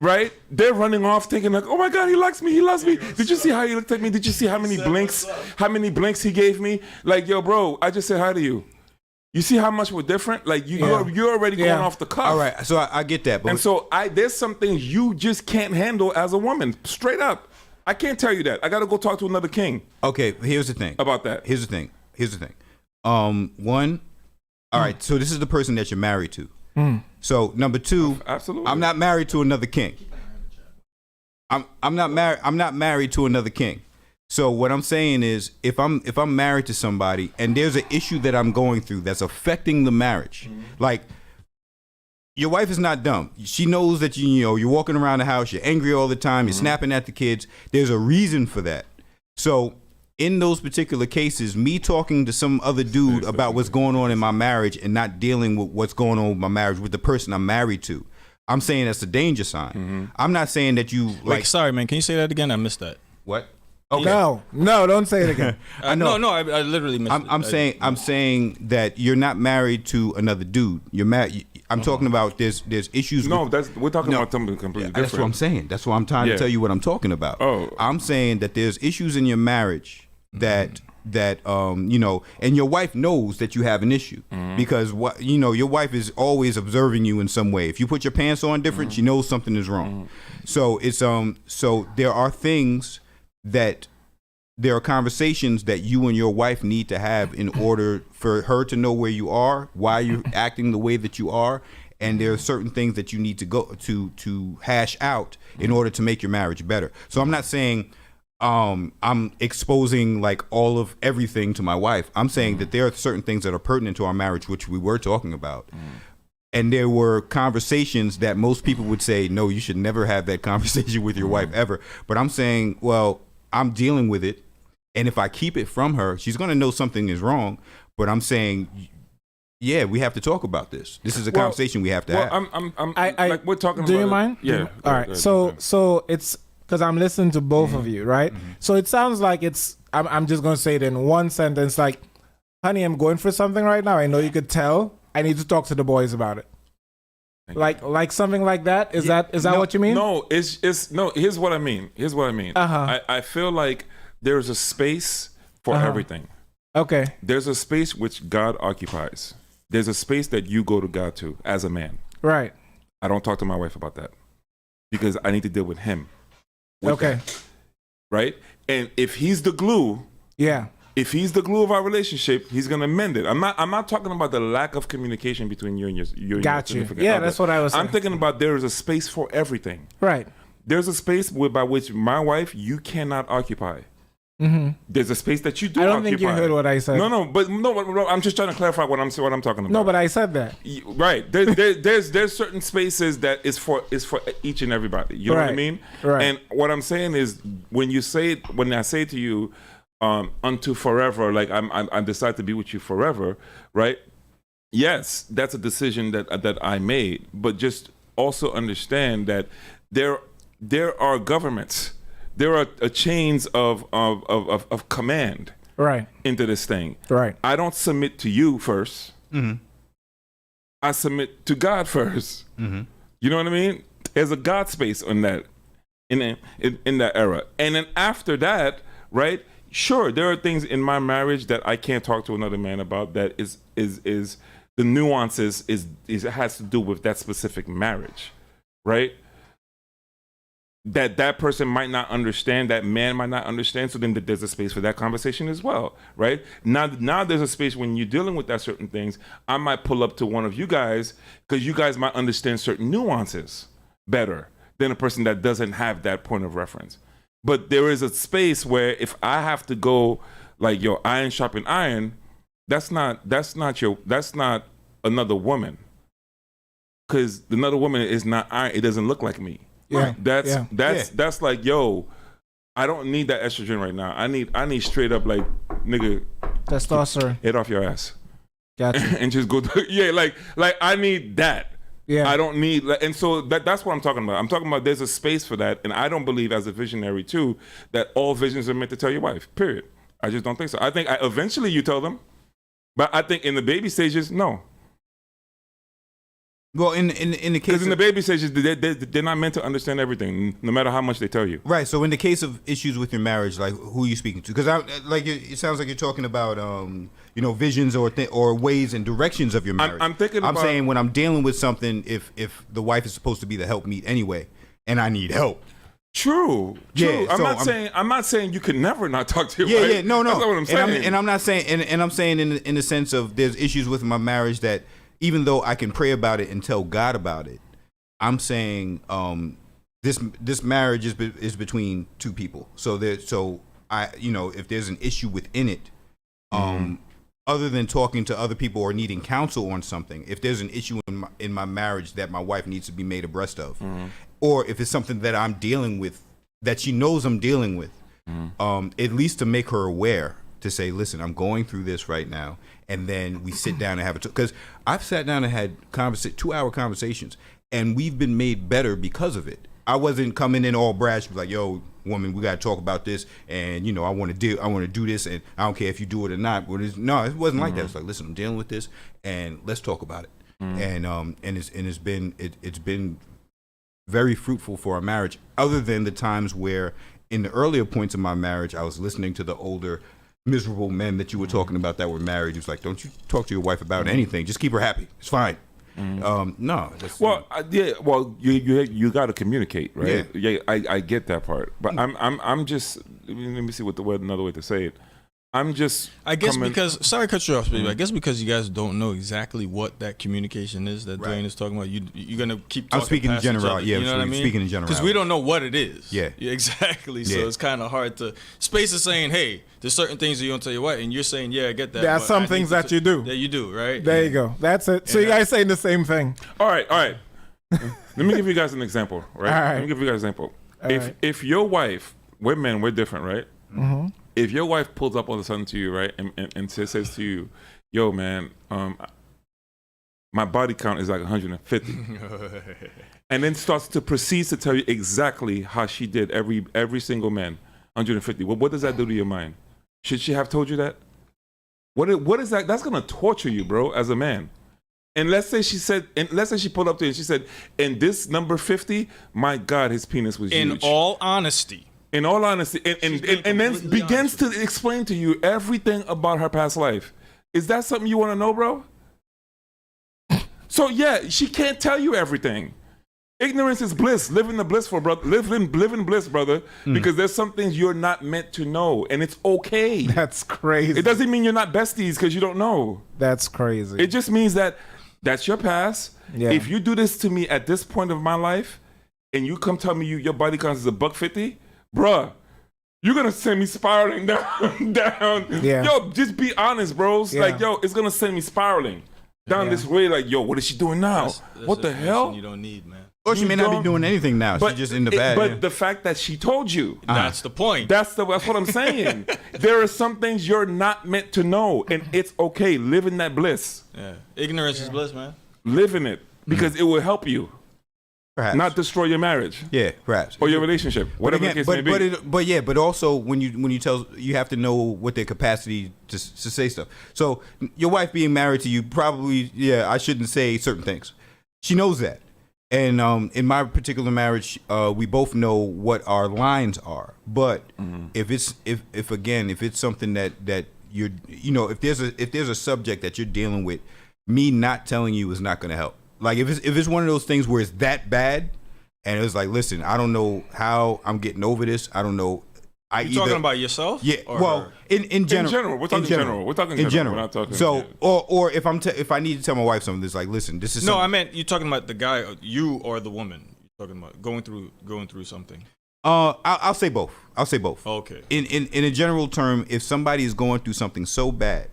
right? They're running off thinking like, oh my God, he likes me. He loves me. Did you see how he looked at me? Did you see how many blinks? How many blinks he gave me? Like, yo, bro, I just said hi to you. You see how much we're different? Like you're already going off the cuff. All right. So I get that. But and so there's some things you just can't handle as a woman. Straight up. I can't tell you that. I got to go talk to another king. Okay, here's the thing. About that. Here's the thing. One, all right, so this is the person that you're married to. So number two, absolutely. I'm not married to another king. I'm not married to another king. So what I'm saying is if I'm married to somebody and there's an issue that I'm going through that's affecting the marriage, like your wife is not dumb. She knows that you're walking around the house, you're angry all the time, you're snapping at the kids. There's a reason for that. So in those particular cases, me talking to some other dude about what's going on in my marriage and not dealing with what's going on with my marriage with the person I'm married to, I'm saying that's a danger sign. I'm not saying that you Wait, sorry, man. Can you say that again? I missed that. What? Okay. No, don't say it again. I know. No, I literally missed it. I'm saying that you're not married to another dude. You're married. I'm talking about there's issues. No, we're talking about something completely different. That's what I'm saying. That's why I'm trying to tell you what I'm talking about. I'm saying that there's issues in your marriage that and your wife knows that you have an issue because your wife is always observing you in some way. If you put your pants on different, she knows something is wrong. So it's so there are things that there are conversations that you and your wife need to have in order for her to know where you are, why you're acting the way that you are, and there are certain things that you need to go to hash out in order to make your marriage better. So I'm not saying I'm exposing like all of everything to my wife. I'm saying that there are certain things that are pertinent to our marriage, which we were talking about. And there were conversations that most people would say, no, you should never have that conversation with your wife ever. But I'm saying, well, I'm dealing with it. And if I keep it from her, she's going to know something is wrong. But I'm saying, yeah, we have to talk about this. This is a conversation we have to have. Like we're talking about. Do you mind? Yeah. All right. So it's because I'm listening to both of you, right? So it sounds like I'm just going to say it in one sentence, like, honey, I'm going for something right now. I know you could tell. I need to talk to the boys about it. Like something like that. Is that what you mean? No, it's no. Here's what I mean. I feel like there's a space for everything. Okay. There's a space which God occupies. There's a space that you go to God to as a man. Right. I don't talk to my wife about that because I need to deal with him. Okay. That. right? And if he's the glue, Yeah. if he's the glue of our relationship, he's gonna mend it. I'm not talking about the lack of communication between you and your Got you. significant Yeah, other. that's what I was saying. I'm thinking about there is a space for everything. Right. There's a space by which my wife you cannot occupy. There's a space that you do. I don't think you heard what I said. No. I'm just trying to clarify what I'm talking about. No, but I said that. Right. There's certain spaces that is for each and everybody. You know what I mean? Right. And what I'm saying is when I say to you, unto forever, like I decide to be with you forever, right? Yes, that's a decision that I made, but just also understand that there are governments. There are chains of command Right. into this thing. Right. I don't submit to you first. I submit to God first. You know what I mean? There's a God space in that in that era. And then after that, right? Sure, there are things in my marriage that I can't talk to another man about that is the nuances it has to do with that specific marriage, right? That person might not understand, that man might not understand, so then there's a space for that conversation as well, right? Now there's a space when you're dealing with that certain things, I might pull up to one of you guys because you guys might understand certain nuances better than a person that doesn't have that point of reference. But there is a space where if I have to go like, yo, iron sharpen iron, that's not another woman. Because another woman is not iron, it doesn't look like me. Yeah. That's like, yo, I don't need that estrogen right now. I need straight up like, nigga, Testosterone. head off your ass. Gotcha. And just go like I need that. Yeah. I don't need, and so that's what I'm talking about. I'm talking about there's a space for that, and I don't believe as a visionary too that all visions are meant to tell your wife. Period. I just don't think so. I think eventually you tell them, but I think in the baby stages, no. Well, in the case, because in the baby stages, they're not meant to understand everything, no matter how much they tell you. Right. So in the case of issues with your marriage, like who are you speaking to? Because it sounds like you're talking about visions or ways and directions of your marriage. I'm saying when I'm dealing with something, if the wife is supposed to be the helpmeet anyway, and I need help. True. Yeah, I'm not saying you can never not talk to your wife. Yeah. No. That's not what I'm saying. And I'm not saying, and I'm saying in the sense of there's issues with my marriage that even though I can pray about it and tell God about it, I'm saying this marriage is between two people. So if there's an issue within it, other than talking to other people or needing counsel on something, if there's an issue in my marriage that my wife needs to be made abreast of, or if it's something that I'm dealing with that she knows I'm dealing with, at least to make her aware, to say, listen, I'm going through this right now. And then we sit down and have it. Because I've sat down and had 2-hour conversations, and we've been made better because of it. I wasn't coming in all brash, like, yo, woman, we got to talk about this. And, I want to do this. And I don't care if you do it or not. No, it wasn't like that. It's like, listen, I'm dealing with this, and let's talk about it. And it's been very fruitful for our marriage, other than the times where in the earlier points of my marriage, I was listening to the older miserable men that you were talking about that were married. It's like, don't you talk to your wife about anything. Just keep her happy. It's fine. No. You got to communicate, right? Yeah, I get that part, but I'm just, let me see another way to say it. I'm just, I guess because, sorry to cut you off, baby. I guess because you guys don't know exactly what that communication is that Dwayne is talking about. You're gonna keep talking. I'm speaking in general. Yeah, you know what I mean? Speaking in general because we don't know what it is. Yeah, exactly. So it's kind of hard to. Space is saying, hey, there's certain things that you don't tell your wife, and you're saying, yeah, I get that. There are some things that you do. That you do, right? There you go. That's it. So you guys saying the same thing. All right. Let me give you guys an example, right? All right. Let me give you guys an example. If your wife, we're men, we're different, right? Mm-hmm. If your wife pulls up all of a sudden to you, right, and says to you, yo, man, my body count is like 150, and then starts to proceed to tell you exactly how she did every single man, 150. Well, what does that do to your mind? Should she have told you that? What is that? That's gonna torture you, bro, as a man. And let's say she pulled up to you and she said, in this number 50, my God, his penis was huge. In all honesty, and then begins to explain to you everything about her past life. Is that something you want to know, bro? So yeah, she can't tell you everything. Ignorance is bliss. Live in the bliss, live in bliss, brother. Because there's some things you're not meant to know, and it's okay. That's crazy. It doesn't mean you're not besties because you don't know. That's crazy. It just means that that's your past. Yeah. If you do this to me at this point of my life, and you come tell me your body count is $150, bruh, you're gonna send me spiraling down. Yeah. Yo, just be honest, bros. Yeah. Like, yo, it's gonna send me spiraling down this way. Like, yo, what is she doing now? That's What the hell? You don't need, man. Or she may not be doing anything now. She's just in the bag. But the fact that she told you, That's the point. that's what I'm saying. There are some things you're not meant to know, and it's okay. Live in that bliss. Yeah. Ignorance is bliss, man. Live in it because it will help you, Perhaps. not destroy your marriage Yeah, perhaps. or your relationship, whatever the case may be. But also when you tell, you have to know what their capacity to say stuff. So your wife being married to you, probably, I shouldn't say certain things. She knows that. And in my particular marriage, we both know what our lines are. But if it's something that you're, if there's a subject that you're dealing with, me not telling you is not going to help. Like if it's one of those things where it's that bad, and it's like, listen, I don't know how I'm getting over this. I don't know. You talking about yourself? Yeah. Well, in general. In general, we're talking general. We're talking in general. general. We're not talking. So, or if I need to tell my wife something, it's like, listen, this is. No, something. I meant you talking about the guy, you or the woman. You're talking about going through something. I'll say both. Okay. In a general term, if somebody is going through something so bad,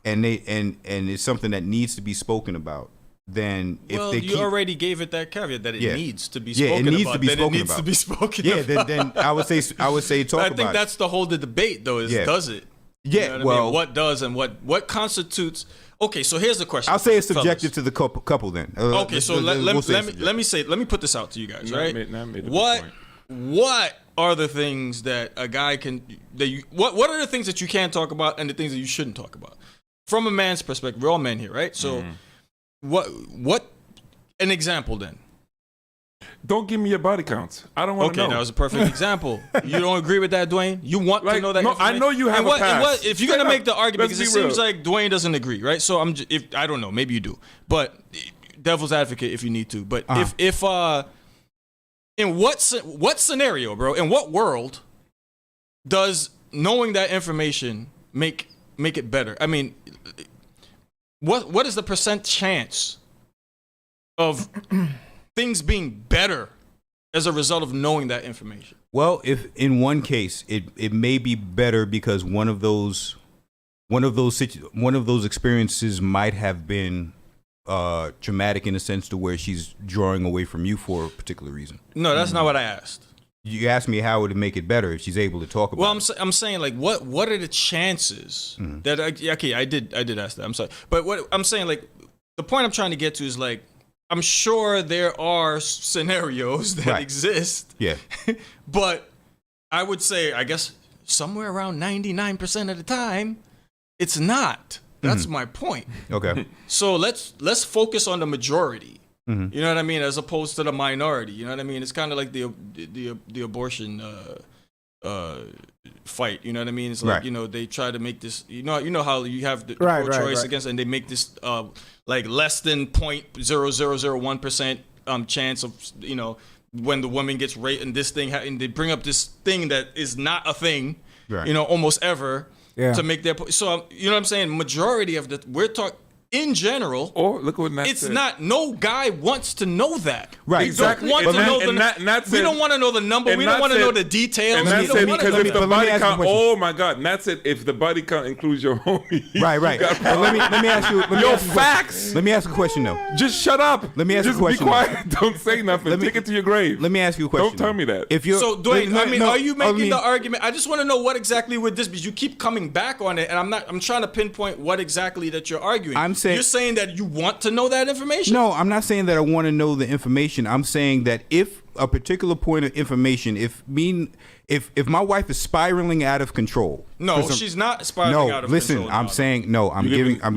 and it's something that needs to be spoken about, then you already gave it that caveat that it needs to be spoken about. Yeah, it needs about. to be Then spoken it needs about. to be spoken Yeah, about. then I would say talk about it. I think that's the whole debate, though. Is does it? Yeah. You know what I mean? What does and what constitutes? Okay, so here's the question. I'll say it's fellas. subjective to the couple then. Okay, so let me put this out to you guys, right? What are the things that a guy what are the things that you can talk about and the things that you shouldn't talk about? From a man's perspective, we're all men here, right? So what an example then? Don't give me your body counts. I don't want to know. Okay, that was a perfect example. You don't agree with that, Dwayne? You want to know that? No, I know you have a past. If you're gonna make the argument, because it seems real. like Dwayne doesn't agree, right? So I don't know, maybe you do, but devil's advocate if you need to. But if in what scenario, bro? In what world does knowing that information make it better? I mean, what is the % chance of things being better as a result of knowing that information? Well, if in one case it may be better because one of those experiences might have been traumatic in a sense to where she's drawing away from you for a particular reason. No, that's not what I asked. You asked me how would it make it better if she's able to talk about it. Well, I'm saying, like, what are the chances that I did ask that. I'm sorry, but what I'm saying, like, the point I'm trying to get to is, like, I'm sure there are scenarios that exist. Yeah. But I would say, I guess somewhere around 99% of the time, it's not. That's my point. Okay. So let's focus on the majority. Mm-hmm. You know what I mean, as opposed to the minority. You know what I mean? It's kind of like the abortion fight. You know what I mean? It's like, they try to make this. You know how you have the pro-choice against, and they make this like less than 0.0001% chance of when the woman gets raped and this thing, and they bring up this thing that is not a thing. Right. Almost ever to make their point. So you know what I'm saying? Majority of we're talking. In general, or look what Nat it's said. not. No guy wants to know that. Right. Exactly. We don't want to know the number. We don't want to know the details. And Nat said because if the body count, oh my God, Nat said if the body count includes your homie. Right. But let me ask you. Facts. Let me ask you a question though. Just shut up. Let me ask you a question. Just be quiet. Don't say nothing. Take it to your grave. Let me ask you a question. Don't tell me that. If you're so, Dwayne, are you making the argument? I just want to know what exactly with this, because you keep coming back on it, and I'm trying to pinpoint what exactly that you're arguing. You're saying that you want to know that information? No, I'm not saying that I want to know the information. I'm saying that if a particular point of information, if my wife is spiraling out of control. No, she's not spiraling out of control. I'm saying no. I'm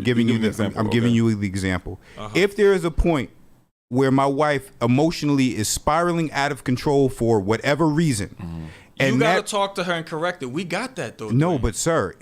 giving you the example. If there is a point where my wife emotionally is spiraling out of control for whatever reason. And you gotta talk to her and correct it. We got that though. No, Dwayne. but sir,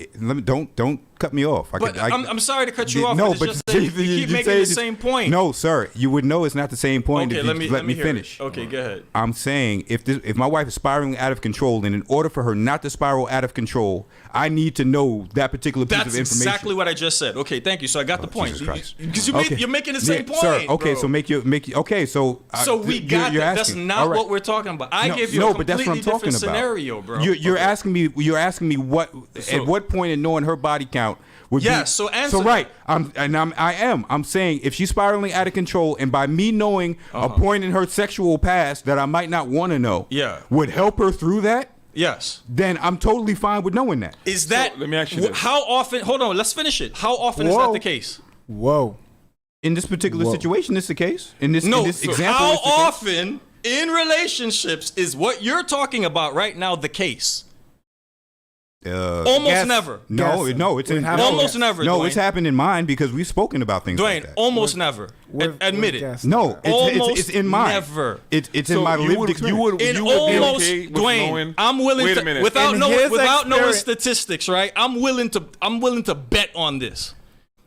don't cut me off. I'm sorry to cut you off. No, but but it's just that you keep making the same point. No, sir, you would know it's not the same point Okay, if you let me finish. Okay, go ahead. I'm saying if my wife is spiraling out of control, and in order for her not to spiral out of control, I need to know that particular piece of information. That's exactly what I just said. Okay, thank you. So I got the point. Jesus Because you're making the same point, sir. Okay, bro. so make okay, so we got that. That's not what we're talking about. I gave you a completely different scenario, bro. You're asking me what at what point in knowing her body count would be. Yes, so answer. So right, I'm saying if she's spiraling out of control, and by me knowing a point in her sexual past that I might not want to know, would help her through that. Yes. Then I'm totally fine with knowing that. Is that? So, let me ask you this. How often? Hold on. Let's finish it. How often is that the case? Whoa. In this particular situation, it's the case. In this example, how often in relationships is what you're talking about right now the case? Almost never. No, it's almost never. No, Dwayne. It's happened in mine because we've spoken about things Dwayne, like that. almost never. Admit it. No, it's in mine. Never. It's in my lived experience. Dwayne, I'm willing Wait a to minute. without knowing statistics, right? I'm willing to bet on this.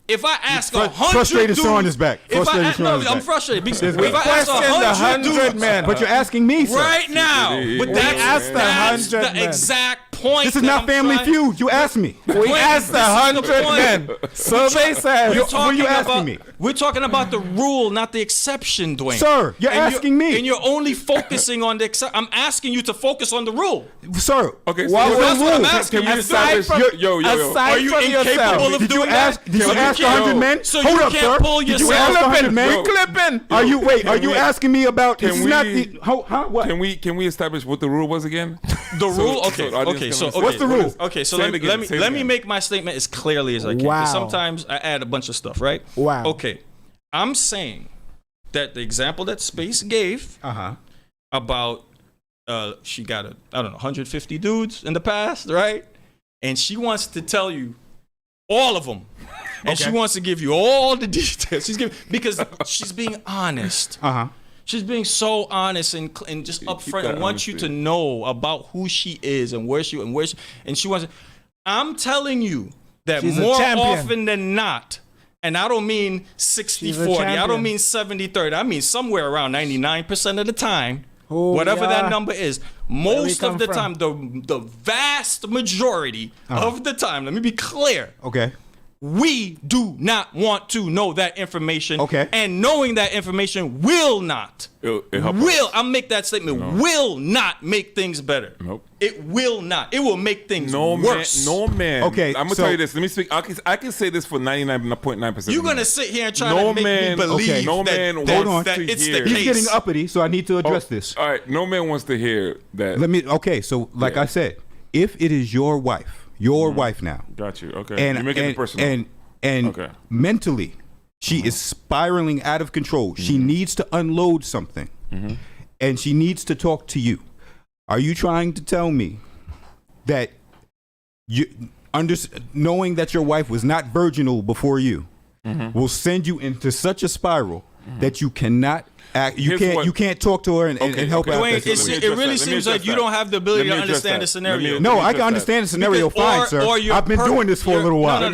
If I ask 100 frustrated dudes, son is back. I'm frustrated because if I ask 100 dudes, men, but you're asking me, sir. right now, but that's the exact point. This is not Family Feud. You asked me. We asked 100 men. Survey says. What are you asking me? We're talking about the rule, not the exception, Dwayne. Sir, you're asking me. And you're only focusing on the exception. I'm asking you to focus on the rule. Sir, okay, so that's what I'm asking. Can we establish? Yo. Are you incapable of doing that? Did you ask 100 men? So Hold you up, can't sir. pull Did yourself. you ask 100 men? Clipping. Are you asking me about? It's not the. What? Can we establish what the rule was again? The rule. So what's the rule? Okay, so let me make my statement as clearly as I can. Wow. Sometimes I add a bunch of stuff, right? Wow. Okay, I'm saying that the example that Space gave about she got 150 dudes in the past, right? And she wants to tell you all of them, and she wants to give you all the details. Because she's being honest. She's being so honest and just upfront and wants you to know about who she is and where she and she wants. I'm telling you that she's more often than not, and I don't mean 60-40, I don't mean 70-30, I mean somewhere around 99% of the time, whatever that number is, most of the time, the vast majority of the time, let me be clear. Okay. We do not want to know that information. Okay. And knowing that information will not. I'll make that statement. No. Will not make things better. Nope. It will not. It will make things worse. No man. Okay. I'm gonna tell you this. Let me speak. I can say this for 99.9%. You're gonna sit here and try to make me believe that it's the case. He's getting uppity, so I need to address this. All right. No man wants to hear that. So like I said, if it is your wife. Your wife now. Got you. Okay. You're making it personal. And mentally, she is spiraling out of control. She needs to unload something. And she needs to talk to you. Are you trying to tell me that knowing that your wife was not virginal before you will send you into such a spiral that you cannot act, you can't talk to her and help out? Dwayne, it really seems like you don't have the ability to understand the scenario. No, I can understand the scenario fine, sir. I've been doing this for a little while. Dwayne,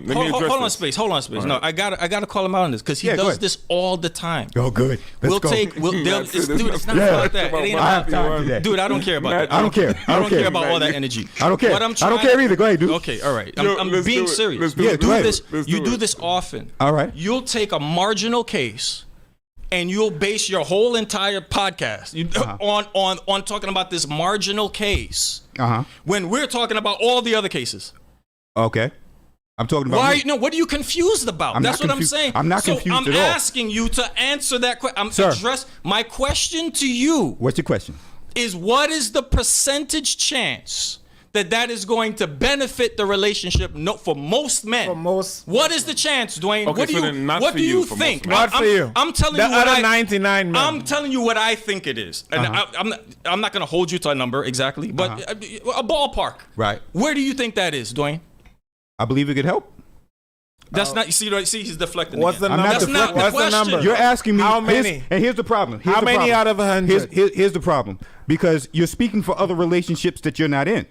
let me address hold on, Space. Right. No, I gotta call him out on this because he does this all the time. Oh, good. Dude, it's not about that. It ain't about that. Dude, I don't care about that. I don't care. I don't care about all that energy. I don't care. I don't care either. Go ahead, dude. Okay, all right. I'm being serious. You do this often. All right. You'll take a marginal case and you'll base your whole entire podcast on talking about this marginal case when we're talking about all the other cases. Okay. I'm talking about what are you confused about? That's what I'm saying. I'm not confused at all. I'm asking you to answer that question. My question to you. What's your question? Is what is the percentage chance that is going to benefit the relationship for most men? What is the chance, Dwayne? Okay, what do you think? Not for you. I'm telling you what 99 men. I'm telling you what I think it is. And I'm not going to hold you to a number exactly, but a ballpark. Right. Where do you think that is, Dwayne? I believe it could help. That's not. You see, he's deflecting. What's the number? That's not the question. You're asking me how many. And here's the problem. How many out of 100? Here's the problem. Because you're speaking for other relationships that you're not in.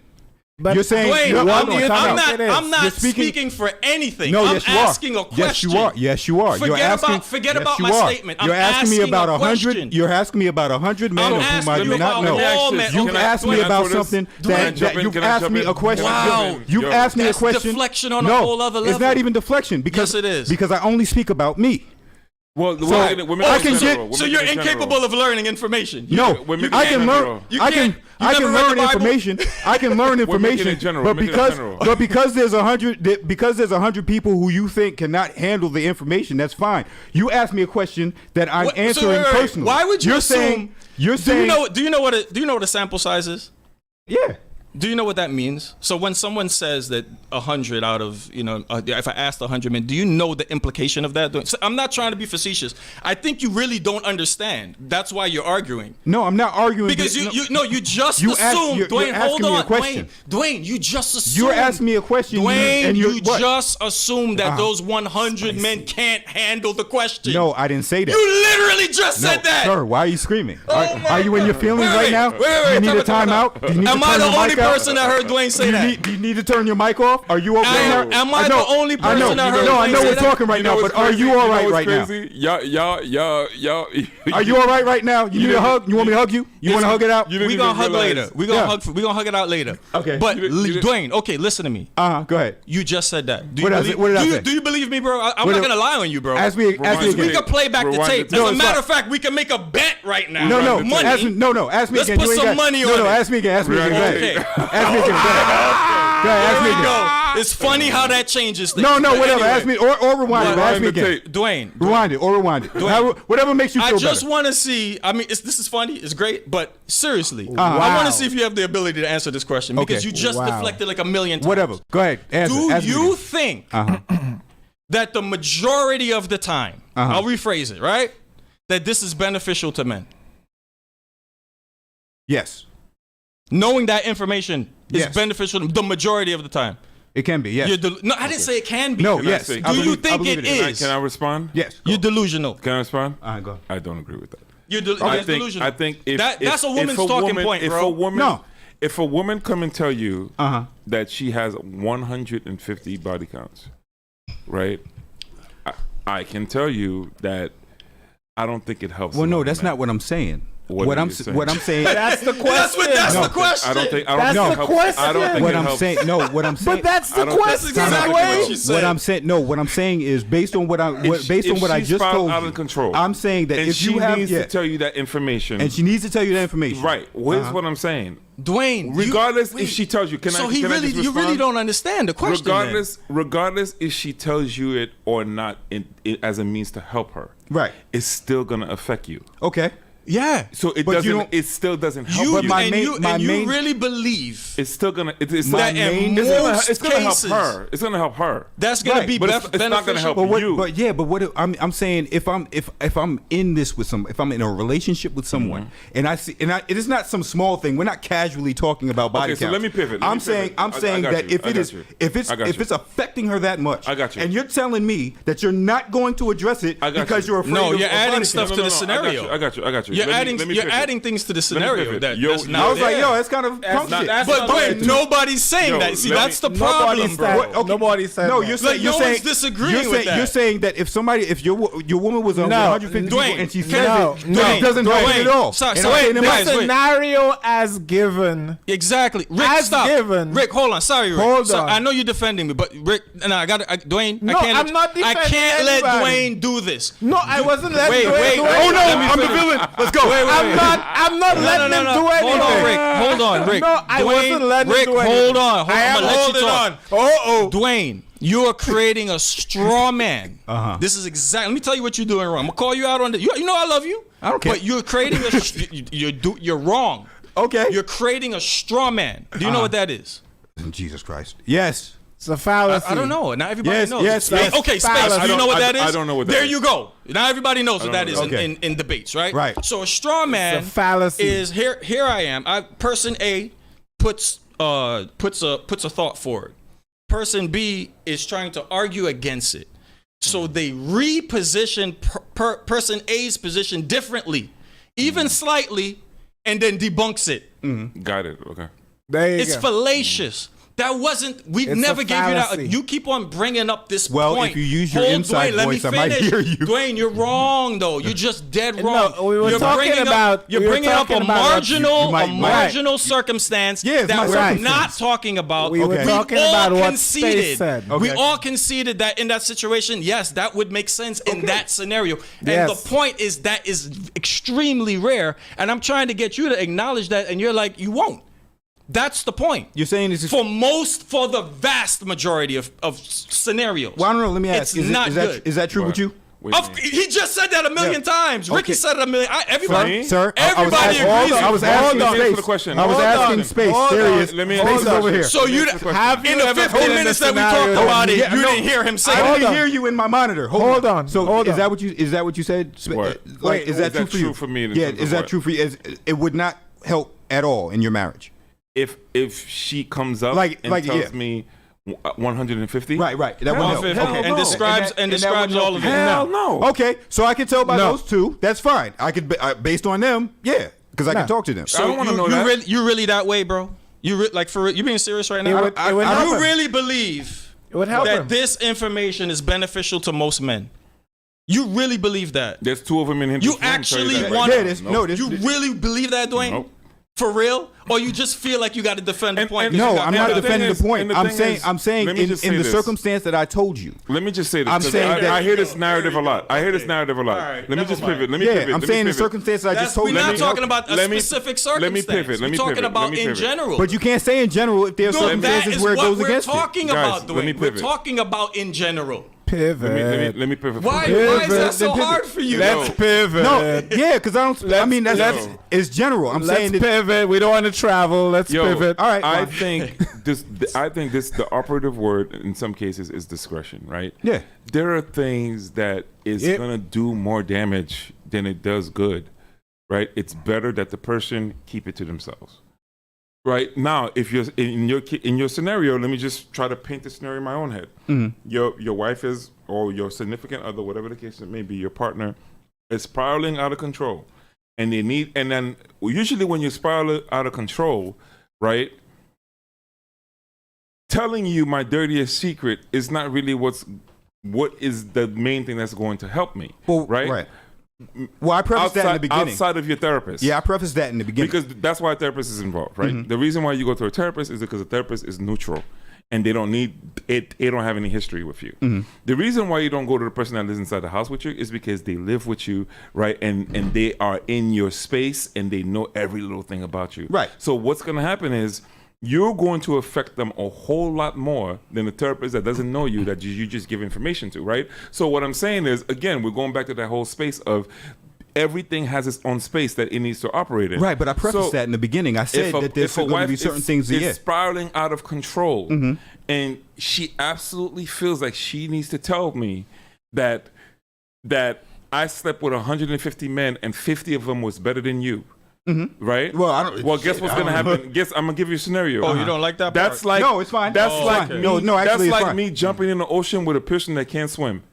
But You're saying Dwayne, you're, I'm not speaking for anything. No, I'm yes, you asking are. a question. Yes, you are. Yes, you are. Forget about my statement. You're asking me about 100. You're asking me about 100 men of whom I do not know. You've asked me about something that you've asked me a question. Wow. You've asked me a question. Deflection on a whole other level. It's not even deflection because Yes, it is. Because I only speak about me. Well, so you're incapable of learning information. No, I can learn. I can learn information. I can learn information. But because there's 100 people who you think cannot handle the information, that's fine. You asked me a question that I'm answering personally. Why would you assume? You're saying. Do you know what a sample size is? Yeah. Do you know what that means? So when someone says that 100 out of, if I asked 100 men, do you know the implication of that? So I'm not trying to be facetious. I think you really don't understand. That's why you're arguing. No, I'm not arguing. Because you just assumed. Dwayne, hold on. Dwayne, you just assumed. You're asking me a question. Dwayne, you just assumed that those 100 men can't handle the question. No, I didn't say that. You literally just said that. Sir, why are you screaming? Are you in your feelings right now? Do you need a timeout? Am I the only person that heard Dwayne say that? Do you need to turn your mic off? Are you okay? Am I the only person that heard Dwayne say that? No, I know we're talking right now, but are you all right right now? Y'all. Are you all right right now? You need a hug? You want me to hug you? You want to hug it out? We're gonna hug later. We're gonna hug it out later. Okay. But Dwayne, okay, listen to me. Go ahead. You just said that. What did I say? Do you believe me, bro? I'm not gonna lie on you, bro. Ask me again. We can play back the tape. As a matter of fact, we can make a bet right now. No. Money. Ask me Let's again. put some money on it. No, ask me again. Okay. Ask me again. Go ahead. Ask me again. Go. It's funny how that changes things. No, whatever. Ask me or rewind it. Ask me again. Dwayne. Rewind it or rewind it. Whatever makes you feel better. I just want to see. I mean, this is funny. It's great, but seriously, I want to see if you have the ability to answer this question because you just deflected like a million times. Whatever. Go ahead. Answer. Do you think that the majority of the time, I'll rephrase it, right? That this is beneficial to men? Yes. Knowing that information is beneficial the majority of the time. It can be, yes. No, I didn't say it can be. No, yes. Do you think it is? Can I respond? Yes. You're delusional. Can I respond? Go. I don't agree with that. You're delusional. I think that's a woman's talking point, bro. If a woman come and tell you that she has 150 body counts, right? I can tell you that I don't think it helps. Well, no, that's not what I'm saying. What I'm saying. That's the question. That's the question. I don't think. That's the question. I don't think what it I'm helps. saying. No, what I'm saying. But that's the question. That's exactly what she said. What I'm saying. No, what I'm saying is based on what I just told you. Out of control. I'm saying that and if she you have needs to tell you that information, and she needs to tell you that information, right? Here's what I'm saying. Dwayne, regardless if she tells you, you really don't understand the question. Regardless if she tells you it or not, as a means to help her, right? It's still gonna affect you. Okay. Yeah. So it doesn't. It still doesn't help you. But you really believe it's still gonna. It's that in most it's gonna help cases, her. It's gonna help her. That's gonna be it's not gonna help you. But what I'm saying, if I'm in this with if I'm in a relationship with someone, and it is not some small thing. We're not casually talking about body count. So let me pivot. I'm saying that if it's affecting her that much, I got you. And you're telling me that you're not going to address it because you're afraid. No, you're adding stuff to the scenario. I got you. You're adding things to the scenario that's not I was like, there. yo, it's kind of punk shit. But nobody's saying that. See, that's the problem, bro. Nobody said no, that. you're saying no one's disagreeing with that. You're saying that if your woman was on 150 people and she says it doesn't help it at all. The scenario as given. Exactly. Rick, as stop. Given. Rick, hold on. Sorry, Rick. Hold on. I know you're defending me, but Rick, Dwayne, no, I'm not defending I can't let anybody. Dwayne do this. No, I wasn't letting Dwayne. Wait. Oh no, I'm the villain. Let's go. I'm not letting him do anything. Hold on, Rick. No, I wasn't letting him do anything. Hold on. I am holding on. Dwayne, you are creating a straw man. This is exactly. Let me tell you what you're doing wrong. I'm gonna call you out on this. You know I love you. I don't care. But you're creating you're wrong. Okay. You're creating a straw man. Do you know what that is? Jesus Christ. Yes. It's a fallacy. I don't know. Not everybody knows. Yes. Okay, Space. Do you know what that is? I don't know what that is. There you go. Now everybody knows what that is in debates, right? Right. So a straw man it's a fallacy. is here I am. Person A puts a thought forward. Person B is trying to argue against it. So they reposition person A's position differently, even slightly, and then debunks it. Got it. Okay. There you It's go. fallacious. That wasn't. We It's never a gave you that. fallacy. You keep on bringing up this Well, point. if you use your Hold, inside Dwayne, let me voice, I might finish. hear you. Dwayne, you're wrong though. You're just dead wrong. No, we were you're talking bringing about- Up, you're we were bringing up a talking about- marginal, You might- a marginal circumstance Yeah, it's that my we're circumstance. not talking about. We were Okay. talking all about what conceded. Space said. Okay. We all conceded that in that situation, yes, that would make sense in that scenario. And Yes. the point is that is extremely rare. And I'm trying to get you to acknowledge that, and you're like, you won't. That's the point. You're saying this is For the vast majority of scenarios. Well, I don't know. Let me ask. It's not good. Is that true with you? Wait a minute. He just said that a million times. Ricky Okay. said it a million. Everybody, Sir, everybody I was agrees. asking, I was Hold asking on. Answer Space. the question. I was Hold asking on. Space. Hold Serious. on. Let me Space answer is the over here. question. So you Answer the question. Have you in the ever 15 been in minutes a that we scenario talked that- about it, Yeah, you no. didn't hear him say I it. didn't on. hear you in my monitor. Hold on. So Hold is on. that what you said? What? Like, is that Is true that for you? true for me in Yeah. terms Is of that what? true for you? It would not help at all in your marriage. If she comes up Like- and tells yeah. me 150, That Hell would help. 150. Okay. And describes that describes wouldn't all of help it. you. Hell no. Okay, so I can tell by No. those two. That's fine. I could, based on them, yeah, because I No. can talk to them. I don't wanna know you that. you really that way, bro? Like for real? You being serious right It now? would- it would help you him. really believe It would help that him. this information is beneficial to most men? You really believe that? There's two of them in here. You actually want- Yeah, this, no, this, You really believe that, Dwayne? Nope. For real? Or you just feel like you got to defend the point? 'cause no, you got- I'm not and the defending thing the point. is- and the I'm thing saying, is- I'm saying let me just in say the this. circumstance that I told you. Let me just say this. I'm 'cause saying I that- hear this narrative a lot. I hear this narrative a lot. right, Let me never just mind. pivot. Let me Yeah, pivot. I'm Let me saying the pivot. circumstance I just told We're you. not talking about a let me- specific let me circumstance. pivot, let We're me talking pivot, about let me in pivot. general. But you can't say in general if there are No, that circumstances is where it what goes we're against you. talking Guys, about, let me Dwayne. We're pivot. talking about in general. Pivot. Let me pivot. Why from there. is that so Then pivot. hard for you? Let's pivot. No, yeah, because I don't. I mean, that's let's- it's general. I'm Let's saying that. pivot. We don't want to travel. Let's Yo, pivot. All right, I fine. think the operative word in some cases is discretion, right? Yeah. There are things that is Yep. gonna do more damage than it does good, right? It's better that the person keep it to themselves. Right now, if you're in your scenario, let me just try to paint the scenario in my own head. Your wife is, or your significant other, whatever the case it may be, your partner is spiraling out of control, and then usually when you spiral out of control, right? Telling you my dirtiest secret is not really what is the main thing that's going to help me, Well, right? Well, I prefaced that in the beginning. Outside of your therapist. Yeah, I prefaced that in the beginning. Because that's why a therapist is involved, right? The reason why you go to a therapist is because a therapist is neutral and they don't need it, they don't have any history with you. The reason why you don't go to the person that lives inside the house with you is because they live with you, right? And they are in your space and they know every little thing about you. Right. So what's gonna happen is you're going to affect them a whole lot more than a therapist that doesn't know you, that you just give information to, right? So what I'm saying is, again, we're going back to that whole space of everything has its own space that it needs to operate in. Right, but I prefaced So that in the beginning. I said that there's going to be certain things that, is spiraling out of control, and she absolutely feels like she needs to tell me that I slept with 150 men and 50 of them was better than you. Right? Well, I don't. Well, guess what's gonna happen? I'm gonna give you a scenario. Oh, you don't like that That's part? like No, it's fine. That's Oh, like okay. me, No, actually, that's it's like fine. me jumping in the ocean with a person that can't swim.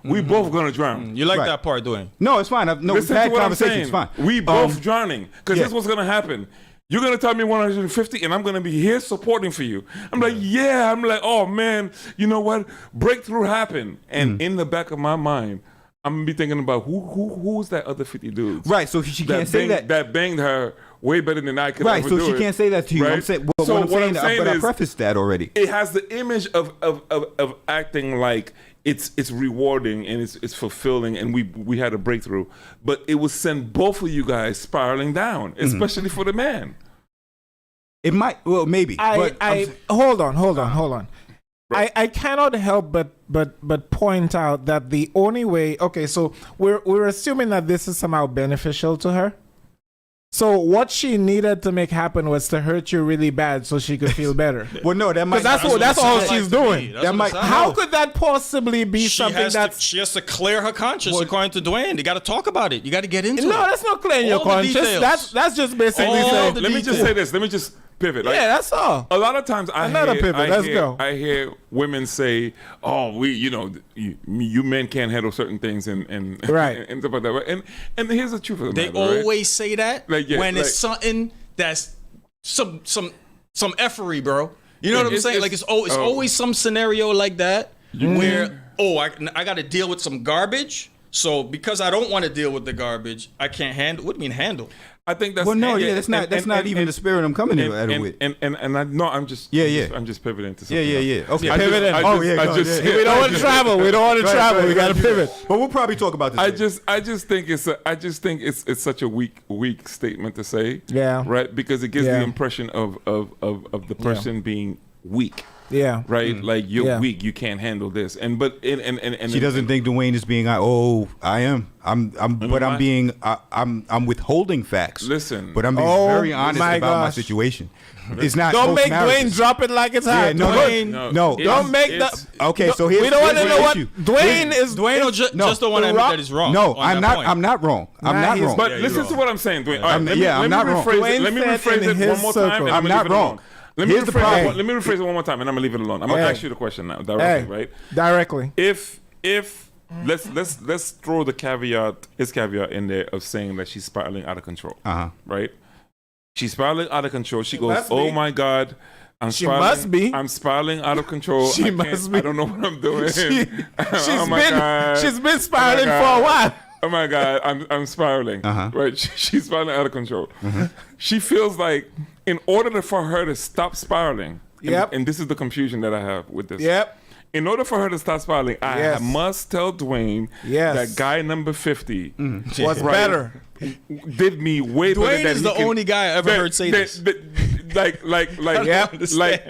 We both gonna drown. You like Right. that part, Dwayne? No, it's fine. We've Listen had to what I'm conversations. saying. Fine. We both drowning because yeah. this what's gonna happen. You're gonna tell me 150, and I'm gonna be here supporting for you. I'm like, yeah. I'm like, oh man, you know what? Breakthrough happened, and in the back of my mind, I'm gonna be thinking about who's that other 50 dudes. Right. So she can't say that. That banged her way better than I could Right. ever So do she it, can't say that to you. right? I'm saying. Well, So what I'm saying, but I is, prefaced that already. it has the image of acting like it's rewarding and it's fulfilling, and we had a breakthrough, but it will send both of you guys spiraling down, especially for the man. It might. Well, maybe. but Hold on. I cannot help but point out that the only way. Okay, so we're assuming that this is somehow beneficial to her. So what she needed to make happen was to hurt you really bad so she could feel better. Well, no, that might. Because that's all she's doing. That might- How could that possibly be something that's? She has to clear her conscience, according to Dwayne. You got to talk about it. You got to get into it. No, that's not clearing your All the conscience. details. That's just basically All saying. the Let me just say this. Let me just pivot. Like, Yeah, that's all. a lot of times Another pivot. Let's go. I hear women say, "Oh, you men can't handle certain things," and Right. and stuff like that. Right? And here's the truth of the They matter, right? always say that Like, yeah, when like- it's something that's some some effery, bro. You know what I'm saying? Like it's always some scenario like that where I got to deal with some garbage. So because I don't want to deal with the garbage, I can't handle. What do you mean handle? I think that's that's not even the spirit I'm coming at it with. And I'm just I'm just pivoting to something. Okay, pivoting. We don't want to travel. We don't want to travel. We got to pivot. But we'll probably talk about this. I just think it's such a weak statement to say. Yeah. Right, because it gives the impression of the person being weak. Yeah. Right. Like you're weak. You can't handle this. And she doesn't think Dwayne is being. I am. I'm withholding facts. Listen. But I'm being very honest about my situation. It's not. Don't make Dwayne drop it like it's hot. No. Don't make that. Okay. So here's. We don't want to know what Dwayne is. Dwayne just don't want to admit that he's wrong. No, I'm not. I'm not wrong. I'm not wrong. But listen to what I'm saying, Dwayne. I'm not wrong. Let me rephrase it one more time. I'm not wrong. Let me rephrase it one more time, and I'm gonna leave it alone. I'm gonna ask you the question now, directly, right? Directly. If let's throw his caveat in there of saying that she's spiraling out of control, right? She's spiraling out of control. She goes, "Oh my God, I'm spiraling out of control. She must be. I don't know what I'm doing. She's been spiraling for a while. Oh my God, I'm spiraling. Right? She's spiraling out of control. She feels like in order for her to stop spiraling, and this is the confusion that I have with this. In order for her to stop spiraling, I must tell Dwayne that guy number 50 was better. Did me way better than Dwayne is the only guy I ever heard say this. Like,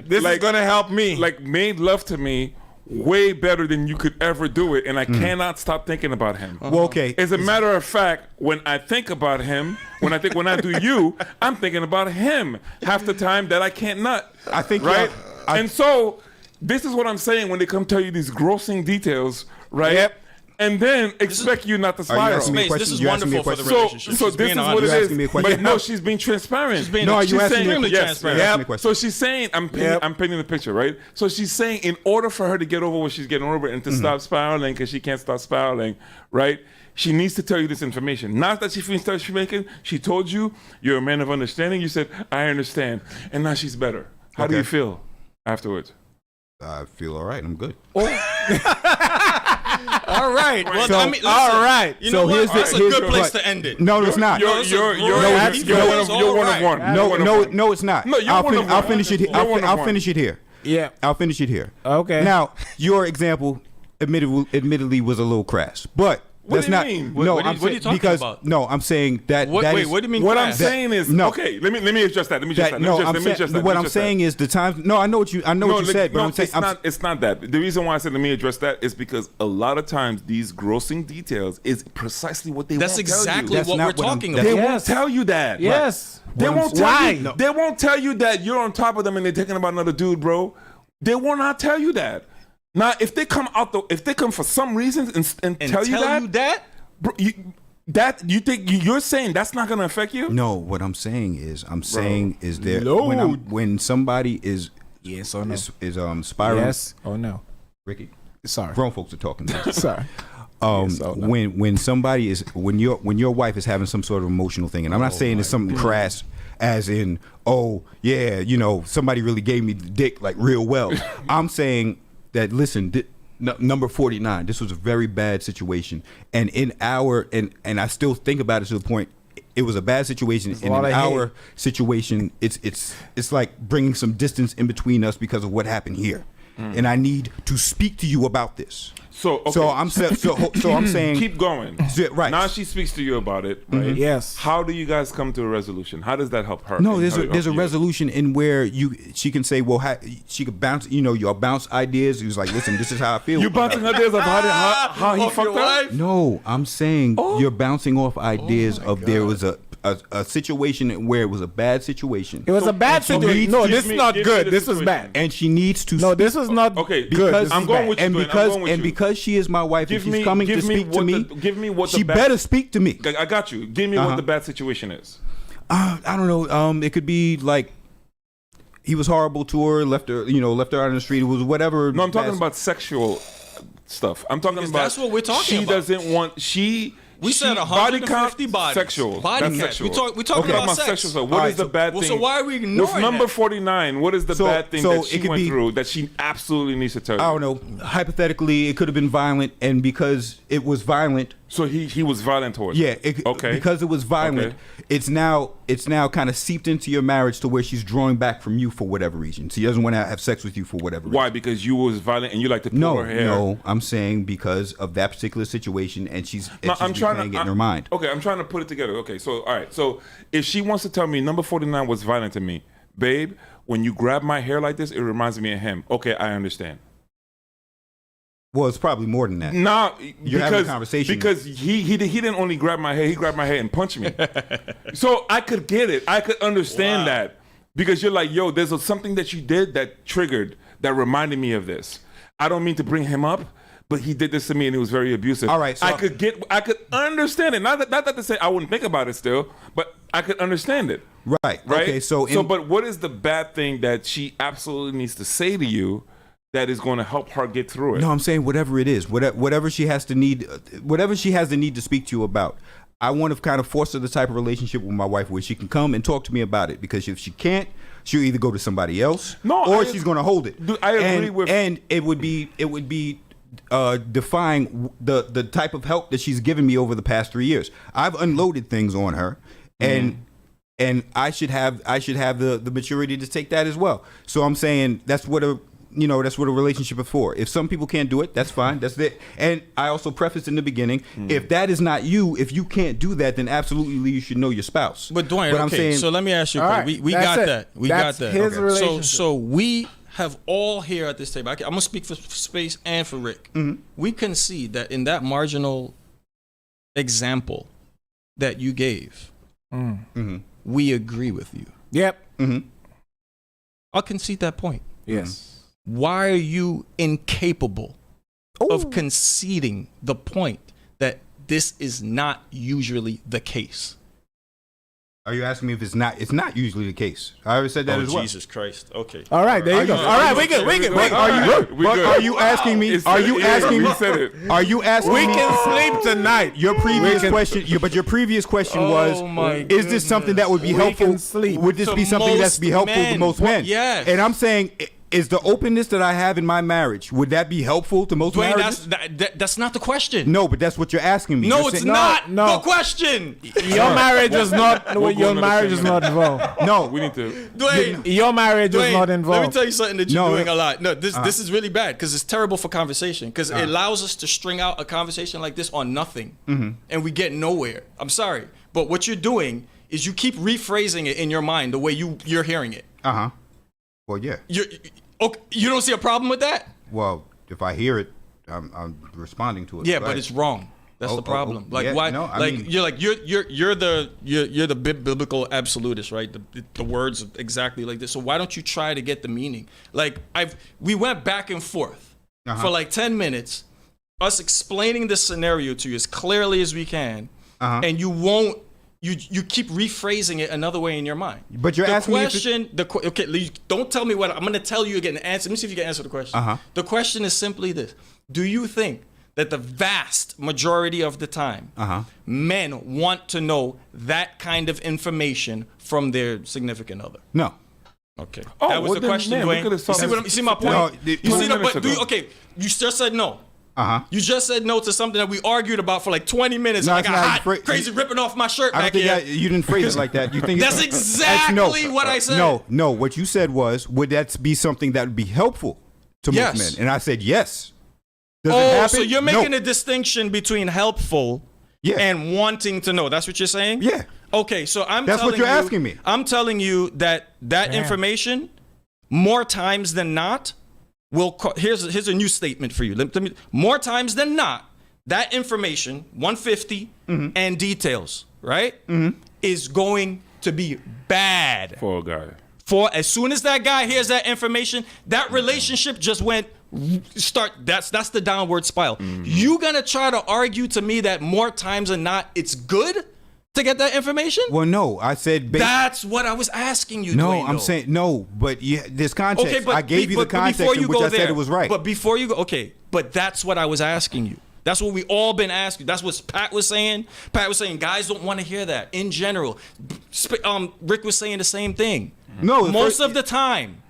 this is gonna help me. Like, made love to me way better than you could ever do it, and I cannot stop thinking about him. Well, okay. As a matter of fact, when I think about him, when I do you, I'm thinking about him half the time that I can't nut. I think right. And so this is what I'm saying when they come tell you these grossing details, right? Yep. And then expect you not to spiral. This is wonderful for the relationship. So this is what it is. But no, she's being transparent. She's extremely transparent. So she's saying, I'm painting the picture, right? So she's saying, in order for her to get over what she's getting over and to stop spiraling, because she can't stop spiraling, right? She needs to tell you this information. Not that she feels that she's making. She told you, you're a man of understanding. You said, I understand. And now she's better. How do you feel afterwards? I feel all right. I'm good. All right. Well, So, I mean, listen, all right. You know what? That's a good place but- to end it. No, it's not. You're one of one. No, it's not. No, you're one of one. I'll finish it. I'll finish it here. Yeah. I'll finish it here. Okay. Now, your example, admittedly, was a little crass, but What that's do you not. mean? No, What are you talking about? No, I'm saying that. What do you mean? What I'm class? saying is, okay, let me address that. What I'm saying is the time. No, I know what you said, but I'm saying it's not that. The reason why I said let me address that is because a lot of times these grossing details is precisely what they That's won't tell exactly you. That's what not we're what I'm- talking that's- about. They won't tell you that. Yes. They won't tell Why? you. They won't tell you that you're on top of them and they're thinking about another dude, bro. They will not tell you that. Now, if they come for some reason and tell you that, bro, you think you're saying that's not going to affect you? No, what I'm saying is there when somebody is Yes or no? is spiraling. Yes or no? Ricky, Sorry. grown folks are talking. Sorry. Yes or no. When somebody is when your wife is having some sort of emotional thing, and I'm not saying it's something crass, as in somebody really gave me the dick like real well. I'm saying that listen. Number 49. This was a very bad situation, and and I still think about it to the point. It was a bad situation. In our situation, it's like bringing some distance in between us because of what happened here, and I need to speak to you about this. So I'm saying keep going. Right now, she speaks to you about it. Right? Yes. How do you guys come to a resolution? How does that help her? No, there's a resolution in where she can say, well, she could bounce. You'll bounce ideas. He was like, listen, this is how I feel. You bouncing ideas of how he fucked up? No, I'm saying you're bouncing off ideas of there was a situation where it was a bad situation. It was a bad situation. No, this is not good. This was bad. And she needs to. No, this was not okay. Because I'm going with you. And because she is my wife and she's coming to speak to me, give me what she better speak to me. I got you. Give me what the bad situation is. I don't know. It could be like he was horrible to her, left her out on the street. It was whatever. No, I'm talking about sexual stuff. I'm talking about that's what we're talking about. She doesn't want. We said body 150 count, bodies. sexual. Body That's count. sexual. We talking about sex. Sexual. So what is the bad thing? So why are we ignoring with number that? 49? What is the bad thing that she went through that she absolutely needs to tell you? I don't know. Hypothetically, it could have been violent, and because it was violent. So he was violent towards. Yeah. Okay. Because it was violent, it's now kind of seeped into your marriage to where she's drawing back from you for whatever reason. She doesn't want to have sex with you for whatever reason. Why? Because you was violent and you like to pull her hair. No, I'm saying because of that particular situation, and she's replaying it in her mind. Okay, I'm trying to put it together. Okay, so all right, so if she wants to tell me number 49 was violent to me, babe, when you grab my hair like this, it reminds me of him. Okay, I understand. Well, it's probably more than that. Nah, You're having a conversation. Because he didn't only grab my hair, he grabbed my hair and punched me. So I could get it. I could understand that. Because you're like, yo, there's something that you did that triggered, that reminded me of this. I don't mean to bring him up, but he did this to me and he was very abusive. All right, so I could understand it. Not that to say I wouldn't think about it still, but I could understand it. Right. Okay, but what is the bad thing that she absolutely needs to say to you that is going to help her get through it? No, I'm saying whatever it is, whatever she has the need to speak to you about. I want to kind of foster the type of relationship with my wife where she can come and talk to me about it, because if she can't, she'll either go to somebody else or she's going to hold it. Dude, I agree and it would be defying the type of help that she's given me over the past 3 years. I've unloaded things on her, and I should have the maturity to take that as well. So I'm saying that's what a relationship is for. If some people can't do it, that's fine. That's it. And I also prefaced in the beginning, if that is not you, if you can't do that, then absolutely you should know your spouse. But Dwayne, I'm saying, so let me ask you, right, we got that. We that's got that. His relationship. So we have all here at this table. I'm gonna speak for Space and for Rick. Mm-hmm. We concede that in that marginal example that you gave, we agree with you. Yep. Mm-hmm. I'll concede that point. Yes. Why are you incapable of conceding the point that this is not usually the case? Are you asking me if it's not? It's not usually the case. I already said that as well. Jesus Christ. Okay. All right, there you go. All right, we good. Are you asking me? Are you asking me? Are you asking me? We can sleep tonight. Your previous question, but your previous question was, is this something that would be helpful? Would this be something that's be helpful to most men? Yes. And I'm saying, is the openness that I have in my marriage, would that be helpful to most Dwayne, marriages? that's not the question. No, but that's what you're asking me. No, You're it's saying, not no. the question. Your marriage is not. Your marriage is not involved. No, We need to. Dwayne, Your marriage is not involved. let me tell you something that you're No, doing a lot. No, this is really bad because it's terrible for conversation, because it allows us to string out a conversation like this on nothing, and we get nowhere. I'm sorry, but what you're doing is you keep rephrasing it in your mind the way you're hearing it. Well, yeah. Okay, you don't see a problem with that? Well, if I hear it, I'm responding to it. Yeah, Go but ahead. it's wrong. That's the problem. yeah, Why? no, I like mean- you're the biblical absolutist, right? The words are exactly like this. So why don't you try to get the meaning? Like we went back and forth for like 10 minutes, us explaining this scenario to you as clearly as we can, and you won't. You keep rephrasing it another way in your mind. But you're asking me if okay, don't tell me what I'm going to tell you again. The answer. Let me see if you can answer the question. The question is simply this: do you think that the vast majority of the time, men want to know that kind of information from their significant other? No. Okay. Oh, that was well, the then, question, man, we Dwayne. could've solved You see my point? No, you see that? 20 But minutes ago. you just said no. You just said no to something that we argued about for like 20 minutes. No, Like it's a not. hot, crazy ripping off my shirt I back don't think here. you didn't phrase it like that. You think That's exactly what I said. No. What you said was, would that be something that would be helpful to Yes. most men? And I said yes. Does it happen? So you're making No. a distinction between helpful and wanting to know. That's what you're saying? Yeah. Okay, so That's what you're asking me. I'm telling you that information, more times than not, here's a new statement for you. Let me, more times than not, that information, 150 and details, right, is going to be bad. For a guy. For as soon as that guy hears that information, that relationship just went that's the downward spiral. You gonna try to argue to me that more times than not it's good to get that information? Well, no, I said that's what I was asking you. No, Dwayne, I'm saying no, but this context. Okay, but I gave you the context in which I said it was right. But before you go, okay, but that's what I was asking you. That's what we all been asking. That's what Pat was saying. Pat was saying guys don't want to hear that in general. Rick was saying the same thing. No, most of the time.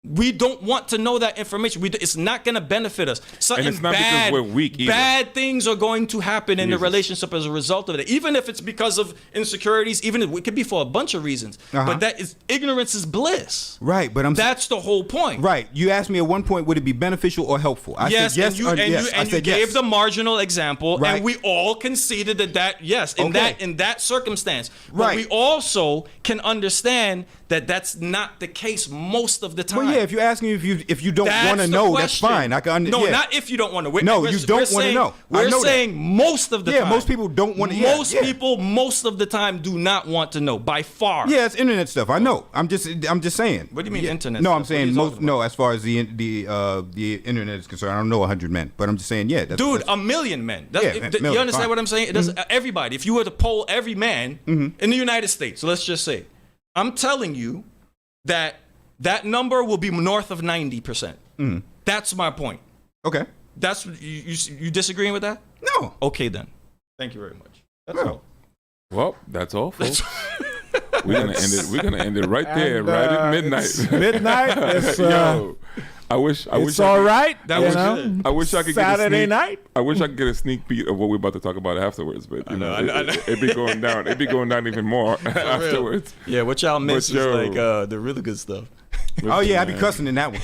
We don't want to know that information. It's not going to benefit us. Something And it's not bad, because we're weak either. Bad things are going to happen in the relationship as a result of it. Even if it's because of insecurities, even if it could be for a bunch of reasons. But that is ignorance is bliss. Right, but that's the whole point. Right. You asked me at one point, would it be beneficial or helpful? I said yes. And you gave the marginal example, right. and we all conceded that yes, in that circumstance. But right. we also can understand that that's not the case most of the time. Well, yeah, if you're asking if you don't want to know, that's fine. I can No, not if you don't want to. No, you don't want to know. We're saying most of the time. Yeah, most people don't want to. Most people, most of the time, do not want to know by far. Yeah, it's internet stuff. I know. I'm just saying. What do you mean internet? No, stuff? I'm saying most. No, as far as the internet is concerned, I don't know 100 men, but I'm just saying, yeah. Dude, a million men. You understand fine. what I'm saying? It doesn't. Everybody. If you were to poll every man in the United States, so let's just say, I'm telling you that number will be north of 90%. That's my point. Okay. That's you disagreeing with that? No. Okay then. Thank you very much. That's all. Well, that's all, folks. We're gonna end it right there, right at midnight. It's midnight. It's, Yo, I wish all right. That was good. I wish I could Saturday get night. I wish I could get a sneak peek of what we're about to talk about afterwards, but you know, it'd be going down. It'd be going down even more afterwards. Yeah, what y'all miss is like the really good stuff. Oh yeah, I be cussing in that one.